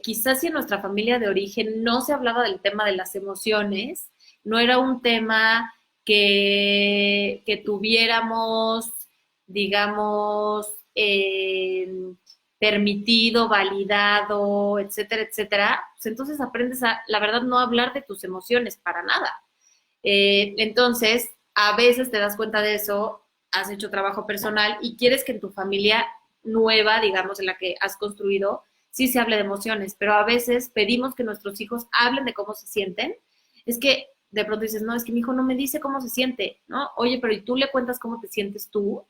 quizás si en nuestra familia de origen no se hablaba del tema de las emociones, no era un tema que tuviéramos, digamos, permitido, validado, etcétera, etcétera, pues entonces aprendes a, la verdad, no hablar de tus emociones para nada. Entonces, a veces te das cuenta de eso, has hecho trabajo personal y quieres que en tu familia nueva, digamos, en la que has construido, sí se hable de emociones, pero a veces pedimos que nuestros hijos hablen de cómo se sienten. Es que de pronto dices, no, es que mi hijo no me dice cómo se siente, ¿no? Oye, pero ¿y tú le cuentas cómo te sientes tú?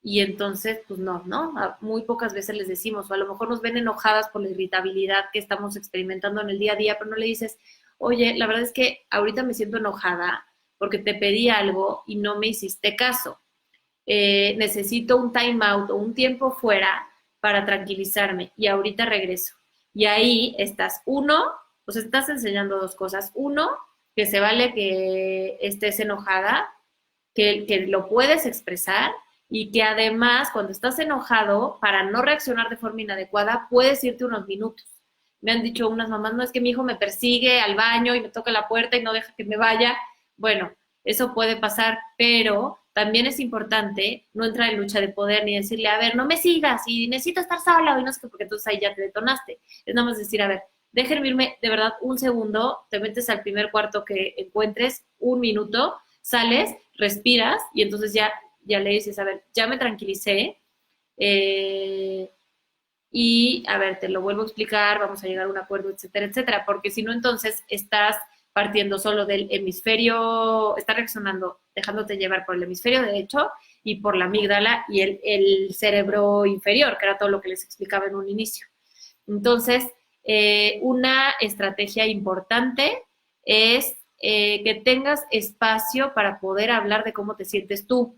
Y entonces, pues no, ¿no? Muy pocas veces les decimos, o a lo mejor nos ven enojadas por la irritabilidad que estamos experimentando en el día a día, pero no le dices, oye, la verdad es que ahorita me siento enojada porque te pedí algo y no me hiciste caso. Necesito un time out o un tiempo fuera para tranquilizarme y ahorita regreso. Y ahí estás, uno, pues estás enseñando dos cosas. Uno, que se vale que estés enojada, que lo puedes expresar y que además cuando estás enojado, para no reaccionar de forma inadecuada, puedes irte unos minutos. Me han dicho unas mamás, no es que mi hijo me persigue al baño y me toca la puerta y no deja que me vaya. Bueno, eso puede pasar, pero también es importante no entrar en lucha de poder ni decirle, a ver, no me sigas y necesito estar sola y no sé qué, porque entonces ahí ya te detonaste. Es nada más decir, a ver, déjenme irme de verdad un segundo, te metes al primer cuarto que encuentres, un minuto, sales, respiras y entonces ya le dices, a ver, ya me tranquilicé y a ver, te lo vuelvo a explicar, vamos a llegar a un acuerdo, etcétera, etcétera, porque si no entonces estás partiendo solo del hemisferio, estás reaccionando, dejándote llevar por el hemisferio derecho y por la amígdala y el cerebro inferior, que era todo lo que les explicaba en un inicio. Entonces, una estrategia importante es que tengas espacio para poder hablar de cómo te sientes tú.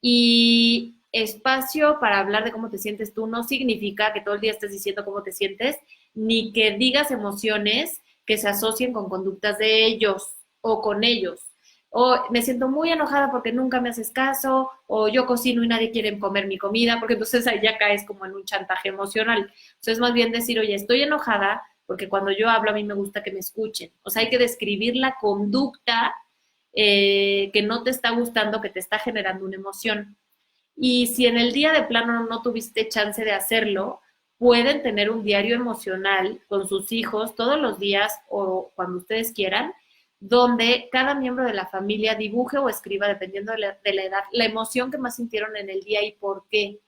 Y espacio para hablar de cómo te sientes tú no significa que todo el día estés diciendo cómo te sientes, ni que digas emociones que se asocien con conductas de ellos o con ellos. O me siento muy enojada porque nunca me haces caso, o yo cocino y nadie quiere comer mi comida, porque entonces ahí ya caes como en un chantaje emocional. Entonces, más bien decir, oye, estoy enojada porque cuando yo hablo a mí me gusta que me escuchen. O sea, hay que describir la conducta que no te está gustando, que te está generando una emoción. Y si en el día de plano no tuviste chance de hacerlo, pueden tener un diario emocional con sus hijos todos los días o cuando ustedes quieran, donde cada miembro de la familia dibuje o escriba, dependiendo de la edad, la emoción que más sintieron en el día y por qué.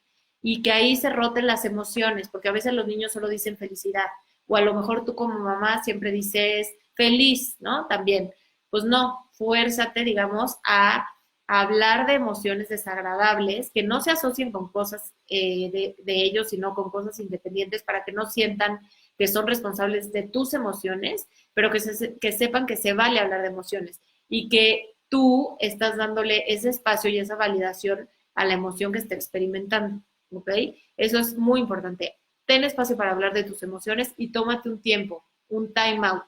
Y que ahí se roten las emociones, porque a veces los niños solo dicen felicidad, o a lo mejor tú como mamá siempre dices feliz, ¿no? También. Pues no, fuérzate, digamos, a hablar de emociones desagradables que no se asocien con cosas de ellos, sino con cosas independientes para que no sientan que son responsables de tus emociones, pero que sepan que se vale hablar de emociones y que tú estás dándole ese espacio y esa validación a la emoción que está experimentando, ¿ok? Eso es muy importante. Ten espacio para hablar de tus emociones y tómate un tiempo, un time out,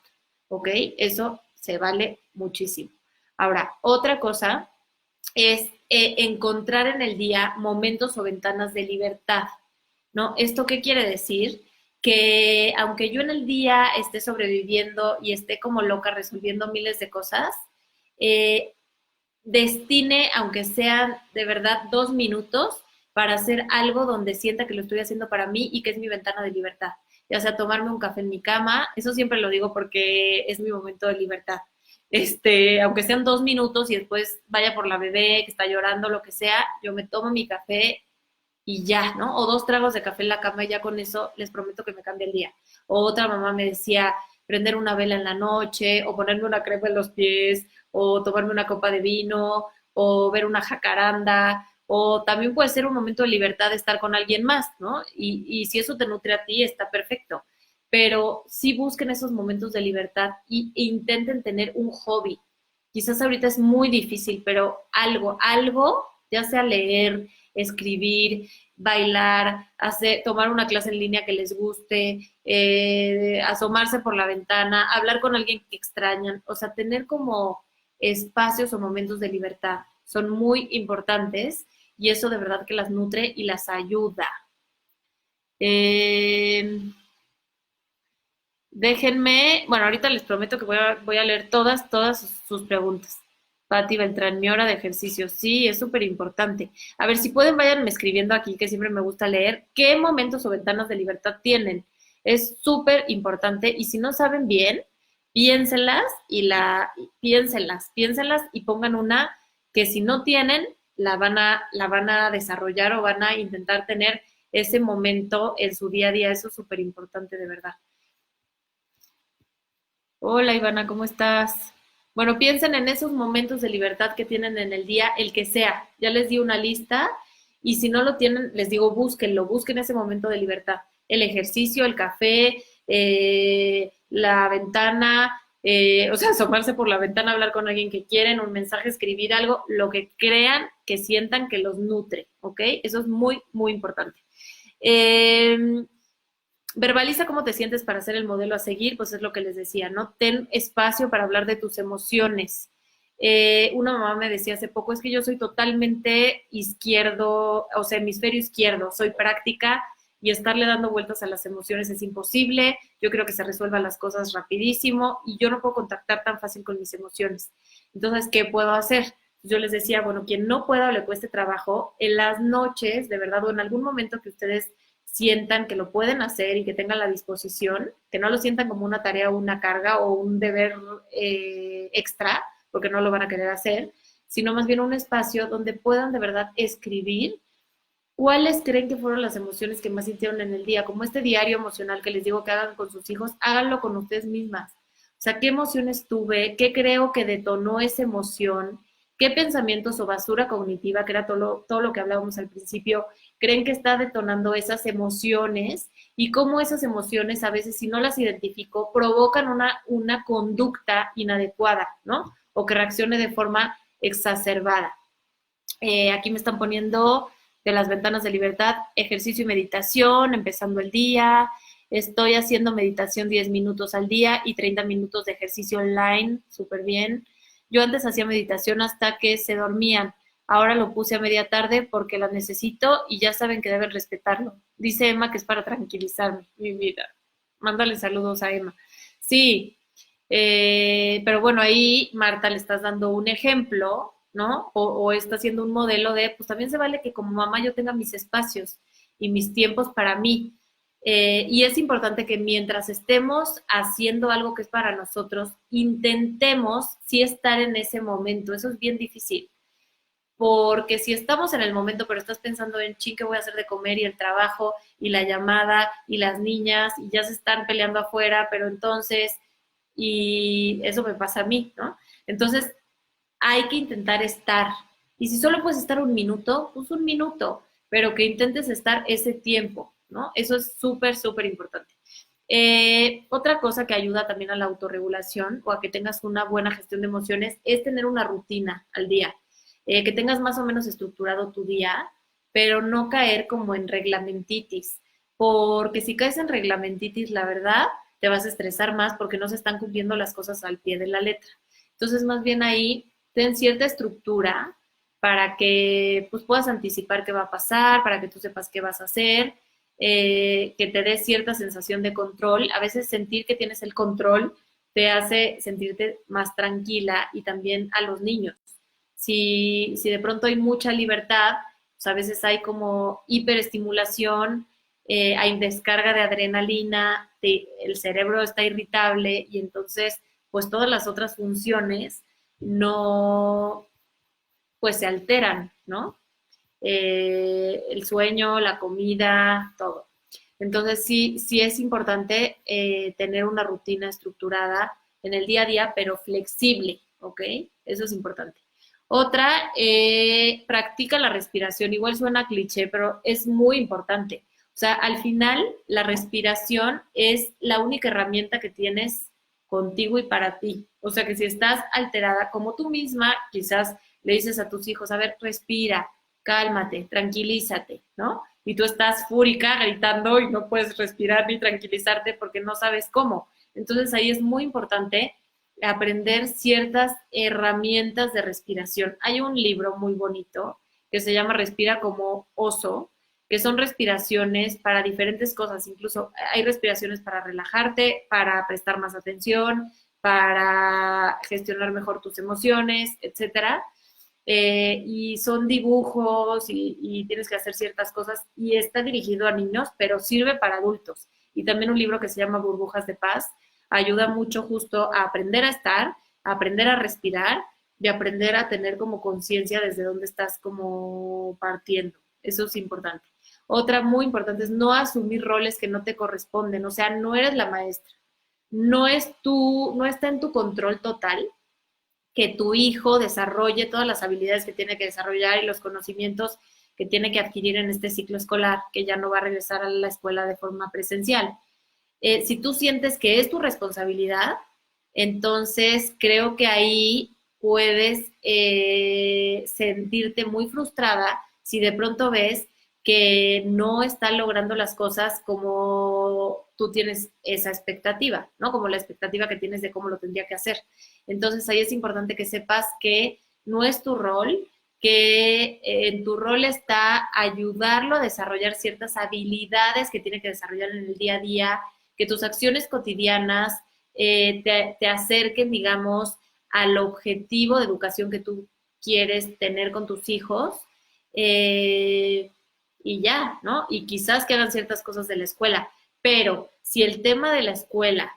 ¿ok? Eso se vale muchísimo. Ahora, otra cosa es encontrar en el día momentos o ventanas de libertad, ¿no? ¿Esto qué quiere decir? Que aunque yo en el día esté sobreviviendo y esté como loca resolviendo miles de cosas, eh, destine, aunque sean de verdad 2 minutos, para hacer algo donde sienta que lo estoy haciendo para mí y que es mi ventana de libertad. Ya sea tomarme un café en mi cama, eso siempre lo digo porque es mi momento de libertad. Aunque sean 2 minutos y después vaya por la bebé que está llorando, lo que sea, yo me tomo mi café y ya, ¿no? O 2 tragos de café en la cama y ya con eso les prometo que me cambia el día. O otra mamá me decía, prender una vela en la noche, o ponerme una crema en los pies, o tomarme una copa de vino, o ver una jacaranda, o también puede ser un momento de libertad de estar con alguien más, ¿no? Y si eso te nutre a ti, está perfecto. Pero sí busquen esos momentos de libertad e intenten tener un hobby. Quizás ahorita es muy difícil, pero algo, ya sea leer, escribir, bailar, tomar una clase en línea que les guste, asomarse por la ventana, hablar con alguien que extrañan, o sea, tener como espacios o momentos de libertad son muy importantes y eso de verdad que las nutre y las ayuda. Eh, Déjenme, bueno, ahorita les prometo que voy a leer todas sus preguntas. Pati Beltrán, mi hora de ejercicio. Sí, es súper importante. A ver, si pueden, váyanme escribiendo aquí, que siempre me gusta leer, qué momentos o ventanas de libertad tienen. Es súper importante y si no saben bien, piénsenlas piénsenlas y pongan una que si no tienen, la van a desarrollar o van a intentar tener ese momento en su día a día. Eso es súper importante, de verdad. Hola Ivana, ¿cómo estás? Bueno, piensen en esos momentos de libertad que tienen en el día, el que sea. Ya les di una lista y si no lo tienen, les digo, búsquenlo, busquen ese momento de libertad. El ejercicio, el café, la ventana, o sea, asomarse por la ventana, hablar con alguien que quieren, un mensaje, escribir algo, lo que crean, que sientan que los nutre, ¿ok? Eso es muy, muy importante. Eh, Verbaliza cómo te sientes para ser el modelo a seguir, pues es lo que les decía, ¿no? Ten espacio para hablar de tus emociones. Una mamá me decía hace poco, es que yo soy totalmente izquierdo, o sea, hemisferio izquierdo, soy práctica y estarle dando vueltas a las emociones es imposible, yo creo que se resuelvan las cosas rapidísimo y yo no puedo contactar tan fácil con mis emociones. Entonces, ¿qué puedo hacer? Yo les decía, bueno, quien no pueda o le cueste trabajo, en las noches, de verdad, o en algún momento que ustedes sientan que lo pueden hacer y que tengan la disposición, que no lo sientan como una tarea o una carga o un deber extra, porque no lo van a querer hacer, sino más bien un espacio donde puedan de verdad escribir cuáles creen que fueron las emociones que más sintieron en el día, como este diario emocional que les digo que hagan con sus hijos, háganlo con ustedes mismas. O sea, ¿qué emociones tuve? ¿Qué creo que detonó esa emoción? ¿Qué pensamientos o basura cognitiva, que era todo lo que hablábamos al principio, creen que está detonando esas emociones? Y cómo esas emociones, a veces, si no las identifico, provocan una conducta inadecuada, ¿no? O que reaccione de forma exacerbada. Aquí me están poniendo de las ventanas de libertad, ejercicio y meditación, empezando el día. Estoy haciendo meditación 10 minutos al día y 30 minutos de ejercicio online, súper bien. Yo antes hacía meditación hasta que se dormían. Ahora lo puse a media tarde porque la necesito y ya saben que deben respetarlo. Dice Emma que es para tranquilizarme, mi vida. Mándale saludos a Emma. Sí, pero bueno, ahí Marta le estás dando un ejemplo, ¿no? O está haciendo un modelo de, pues también se vale que como mamá yo tenga mis espacios y mis tiempos para mí. Y es importante que mientras estemos haciendo algo que es para nosotros, intentemos sí estar en ese momento. Eso es bien difícil. Porque si estamos en el momento, pero estás pensando en, ching, ¿qué voy a hacer de comer? Y el trabajo, y la llamada, y las niñas, y ya se están peleando afuera, pero entonces, y eso me pasa a mí, ¿no? Entonces, hay que intentar estar. Y si solo puedes estar un minuto, pues un minuto, pero que intentes estar ese tiempo, ¿no? Eso es súper, súper importante. Otra cosa que ayuda también a la autorregulación o a que tengas una buena gestión de emociones es tener una rutina al día, que tengas más o menos estructurado tu día, pero no caer como en reglamentitis, porque si caes en reglamentitis, la verdad, te vas a estresar más porque no se están cumpliendo las cosas al pie de la letra. Entonces, más bien ahí, ten cierta estructura para que pues, puedas anticipar qué va a pasar, para que tú sepas qué vas a hacer, que te dé cierta sensación de control. A veces sentir que tienes el control te hace sentirte más tranquila y también a los niños. Si de pronto hay mucha libertad, pues a veces hay como hiperestimulación, hay descarga de adrenalina, el cerebro está irritable y entonces pues todas las otras funciones no, pues se alteran, ¿no? El sueño, la comida, todo. Entonces, sí es importante tener una rutina estructurada en el día a día, pero flexible, ¿ok? Eso es importante. Otra, practica la respiración. Igual suena cliché, pero es muy importante. O sea, al final, la respiración es la única herramienta que tienes contigo y para ti. O sea, que si estás alterada, como tú misma, quizás le dices a tus hijos, a ver, respira, cálmate, tranquilízate, ¿no? Y tú estás fúrica, gritando y no puedes respirar ni tranquilizarte porque no sabes cómo. Entonces ahí es muy importante aprender ciertas herramientas de respiración. Hay un libro muy bonito que se llama Respira como oso, que son respiraciones para diferentes cosas, incluso hay respiraciones para relajarte, para prestar más atención, para gestionar mejor tus emociones, etcétera. Y son dibujos y tienes que hacer ciertas cosas y está dirigido a niños, pero sirve para adultos. Y también un libro que se llama Burbujas de Paz ayuda mucho justo a aprender a estar, a aprender a respirar y aprender a tener como conciencia desde dónde estás como partiendo. Eso es importante. Otra muy importante es no asumir roles que no te corresponden, o sea, no eres la maestra, no está en tu control total que tu hijo desarrolle todas las habilidades que tiene que desarrollar y los conocimientos que tiene que adquirir en este ciclo escolar, que ya no va a regresar a la escuela de forma presencial. Si tú sientes que es tu responsabilidad, entonces creo que ahí puedes sentirte muy frustrada si de pronto ves que no están logrando las cosas como tú tienes esa expectativa, ¿no? Como la expectativa que tienes de cómo lo tendría que hacer. Entonces ahí es importante que sepas que no es tu rol, que en tu rol está ayudarlo a desarrollar ciertas habilidades que tiene que desarrollar en el día a día, que tus acciones cotidianas te acerquen, digamos, al objetivo de educación que tú quieres tener con tus hijos. Eh, y ya, ¿no? Y quizás que hagan ciertas cosas de la escuela, pero si el tema de la escuela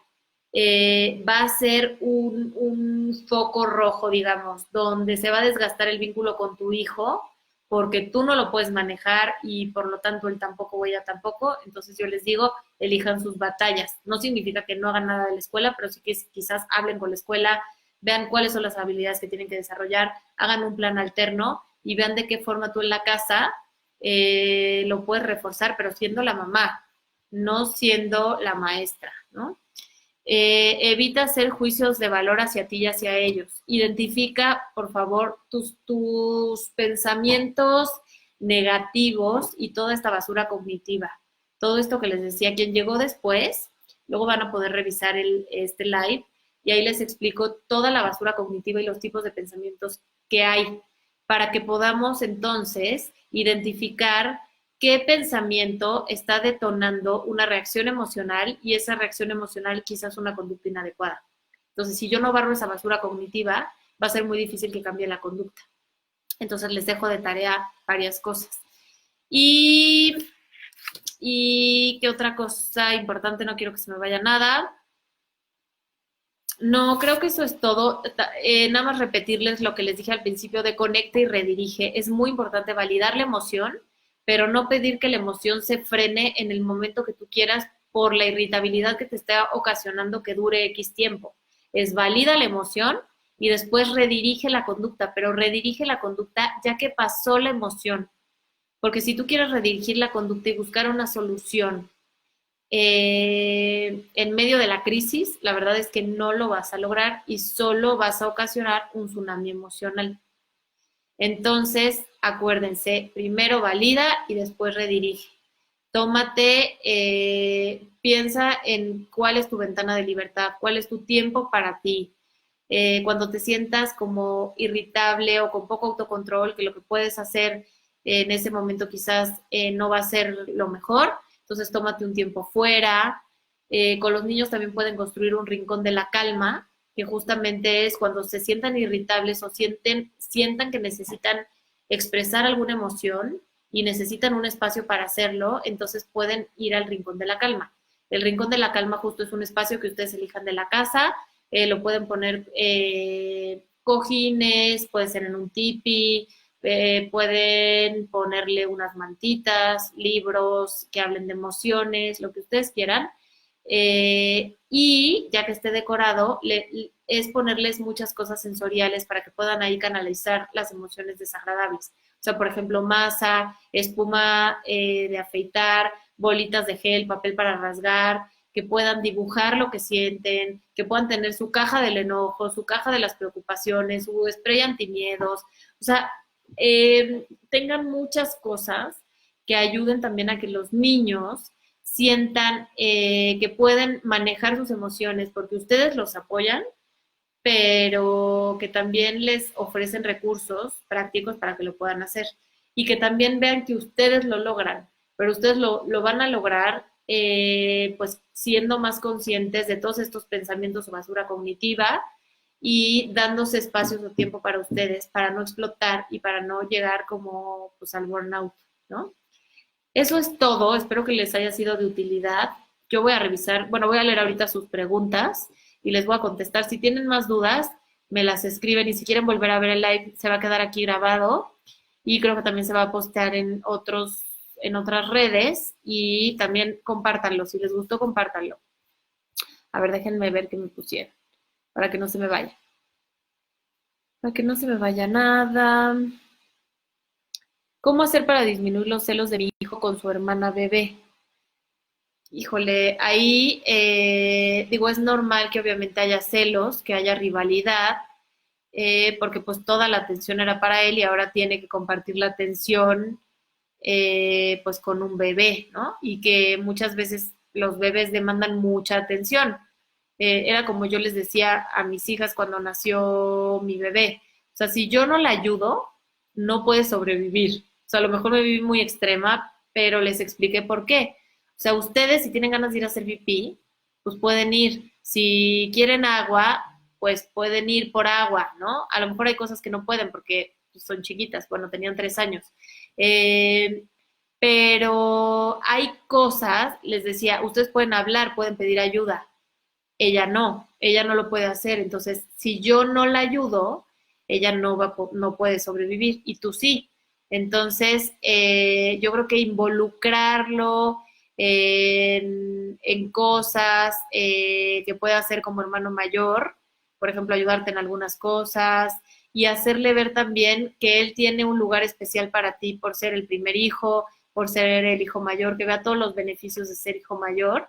va a ser un foco rojo, digamos, donde se va a desgastar el vínculo con tu hijo, porque tú no lo puedes manejar y por lo tanto él tampoco o ella tampoco, entonces yo les digo, elijan sus batallas. No significa que no hagan nada de la escuela, pero sí que quizás hablen con la escuela, vean cuáles son las habilidades que tienen que desarrollar, hagan un plan alterno y vean de qué forma tú en la casa lo puedes reforzar, pero siendo la mamá, no siendo la maestra, ¿no? Evita hacer juicios de valor hacia ti y hacia ellos. Identifica, por favor, tus pensamientos negativos y toda esta basura cognitiva. Todo esto que les decía, quien llegó después, luego van a poder revisar este live y ahí les explico toda la basura cognitiva y los tipos de pensamientos que hay para que podamos entonces identificar qué pensamiento está detonando una reacción emocional y esa reacción emocional quizás una conducta inadecuada. Entonces, si yo no barro esa basura cognitiva, va a ser muy difícil que cambie la conducta. Entonces, les dejo de tarea varias cosas. Y qué otra cosa importante, no quiero que se me vaya nada. No, creo que eso es todo. Nada más repetirles lo que les dije al principio de conecta y redirige. Es muy importante validar la emoción, pero no pedir que la emoción se frene en el momento que tú quieras por la irritabilidad que te está ocasionando que dure X tiempo. Es valida la emoción y después redirige la conducta, pero redirige la conducta ya que pasó la emoción. Porque si tú quieres redirigir la conducta y buscar una solución en medio de la crisis, la verdad es que no lo vas a lograr y solo vas a ocasionar un tsunami emocional. Entonces, acuérdense, primero valida y después redirige. Tómate, piensa en cuál es tu ventana de libertad, cuál es tu tiempo para ti. Cuando te sientas como irritable o con poco autocontrol, que lo que puedes hacer en ese momento quizás no va a ser lo mejor, entonces tómate un tiempo fuera. Con los niños también pueden construir un rincón de la calma, que justamente es cuando se sientan irritables o sientan que necesitan expresar alguna emoción y necesitan un espacio para hacerlo, entonces pueden ir al rincón de la calma. El rincón de la calma justo es un espacio que ustedes elijan de la casa, lo pueden poner cojines, puede ser en un tipi, Pueden ponerle unas mantitas, libros que hablen de emociones, lo que ustedes quieran. Y ya que esté decorado, es ponerles muchas cosas sensoriales para que puedan ahí canalizar las emociones desagradables. O sea, por ejemplo, masa, espuma de afeitar, bolitas de gel, papel para rasgar, que puedan dibujar lo que sienten, que puedan tener su caja del enojo, su caja de las preocupaciones, su spray antimiedos. O sea, tengan muchas cosas que ayuden también a que los niños sientan que pueden manejar sus emociones porque ustedes los apoyan, pero que también les ofrecen recursos prácticos para que lo puedan hacer y que también vean que ustedes lo logran, pero ustedes lo van a lograr pues siendo más conscientes de todos estos pensamientos o basura cognitiva y dándose espacios o tiempo para ustedes, para no explotar y para no llegar como pues al burnout, ¿no? Eso es todo, espero que les haya sido de utilidad. Yo voy a revisar, bueno, voy a leer ahorita sus preguntas y les voy a contestar. Si tienen más dudas, me las escriben y si quieren volver a ver el live, se va a quedar aquí grabado y creo que también se va a postear en otras redes y también compártanlo. Si les gustó, compártanlo. A ver, déjenme ver qué me pusieron para que no se me vaya. Para que no se me vaya nada. ¿Cómo hacer para disminuir los celos de mi hijo con su hermana bebé? Híjole, ahí digo, es normal que obviamente haya celos, que haya rivalidad, porque pues toda la atención era para él y ahora tiene que compartir la atención pues con un bebé, ¿no? Y que muchas veces los bebés demandan mucha atención. Era como yo les decía a mis hijas cuando nació mi bebé. O sea, si yo no la ayudo, no puede sobrevivir. O sea, a lo mejor me viví muy extrema, pero les expliqué por qué. O sea, ustedes si tienen ganas de ir a hacer pipí, pues pueden ir. Si quieren agua, pues pueden ir por agua, ¿no? A lo mejor hay cosas que no pueden porque pues, son chiquitas, bueno, tenían 3 años. Eh, pero hay cosas, les decía, ustedes pueden hablar, pueden pedir ayuda, ella no lo puede hacer. Entonces, si yo no la ayudo, ella no puede sobrevivir y tú sí. Entonces, yo creo que involucrarlo en cosas que pueda hacer como hermano mayor, por ejemplo, ayudarte en algunas cosas y hacerle ver también que él tiene un lugar especial para ti por ser el primer hijo, por ser el hijo mayor, que vea todos los beneficios de ser hijo mayor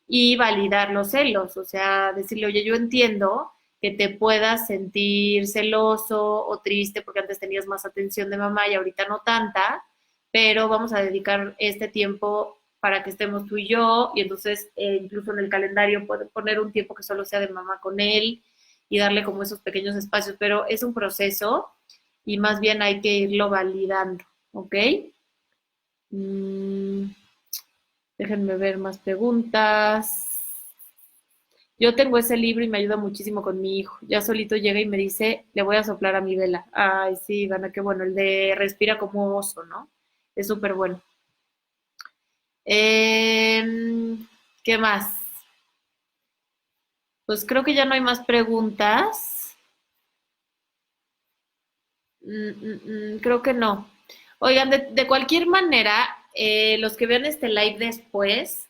y validar los celos, o sea, decirle, oye, yo entiendo que te puedas sentir celoso o triste porque antes tenías más atención de mamá y ahorita no tanta, pero vamos a dedicar este tiempo para que estemos tú y yo, y entonces incluso en el calendario puede poner un tiempo que solo sea de mamá con él y darle como esos pequeños espacios, pero es un proceso y más bien hay que irlo validando, ¿ok? Mm, déjenme ver más preguntas. Yo tengo ese libro y me ayuda muchísimo con mi hijo. Ya solito llega y me dice, le voy a soplar a mi vela. Ay, sí, Ivana, qué bueno. El de respira como oso, ¿no? Es súper bueno. ¿Qué más? Pues creo que ya no hay más preguntas. Creo que no. Oigan, de cualquier manera, los que vean este live después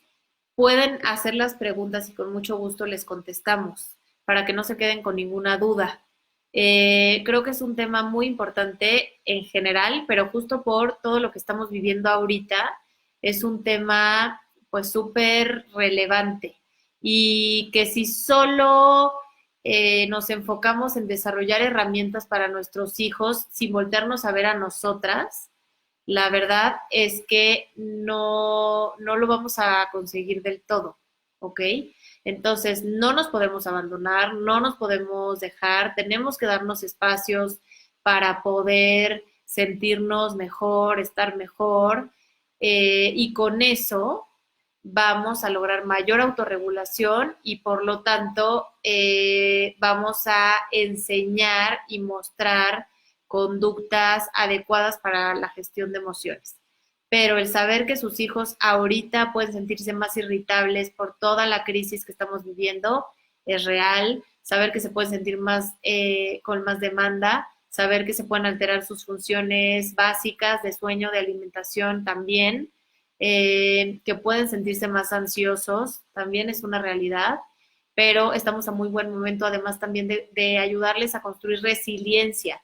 pueden hacer las preguntas y con mucho gusto les contestamos para que no se queden con ninguna duda. Creo que es un tema muy importante en general, pero justo por todo lo que estamos viviendo ahorita, es un tema pues súper relevante y que si solo nos enfocamos en desarrollar herramientas para nuestros hijos sin voltearnos a ver a nosotras, la verdad es que no lo vamos a conseguir del todo, ¿ok? Entonces, no nos podemos abandonar, no nos podemos dejar, tenemos que darnos espacios para poder sentirnos mejor, estar mejor, y con eso vamos a lograr mayor autorregulación y por lo tanto vamos a enseñar y mostrar conductas adecuadas para la gestión de emociones. Pero el saber que sus hijos ahorita pueden sentirse más irritables por toda la crisis que estamos viviendo es real. Saber que se pueden sentir más con más demanda saber que se pueden alterar sus funciones básicas de sueño, de alimentación también, que pueden sentirse más ansiosos, también es una realidad, pero estamos a muy buen momento además también de ayudarles a construir resiliencia,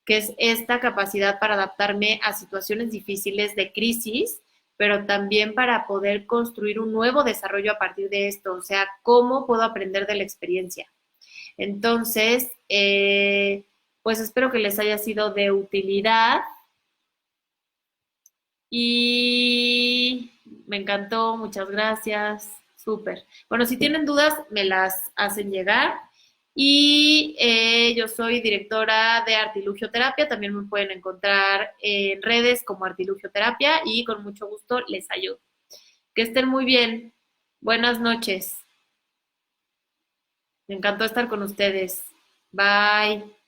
que es esta capacidad para adaptarme a situaciones difíciles de crisis, pero también para poder construir un nuevo desarrollo a partir de esto, o sea, cómo puedo aprender de la experiencia. Entonces, pues espero que les haya sido de utilidad y me encantó, muchas gracias, súper. Bueno, si tienen dudas, me las hacen llegar. Y yo soy directora de Artilugio Terapia, también me pueden encontrar en redes como Artilugio Terapia y con mucho gusto les ayudo. Que estén muy bien. Buenas noches. Me encantó estar con ustedes. Bye.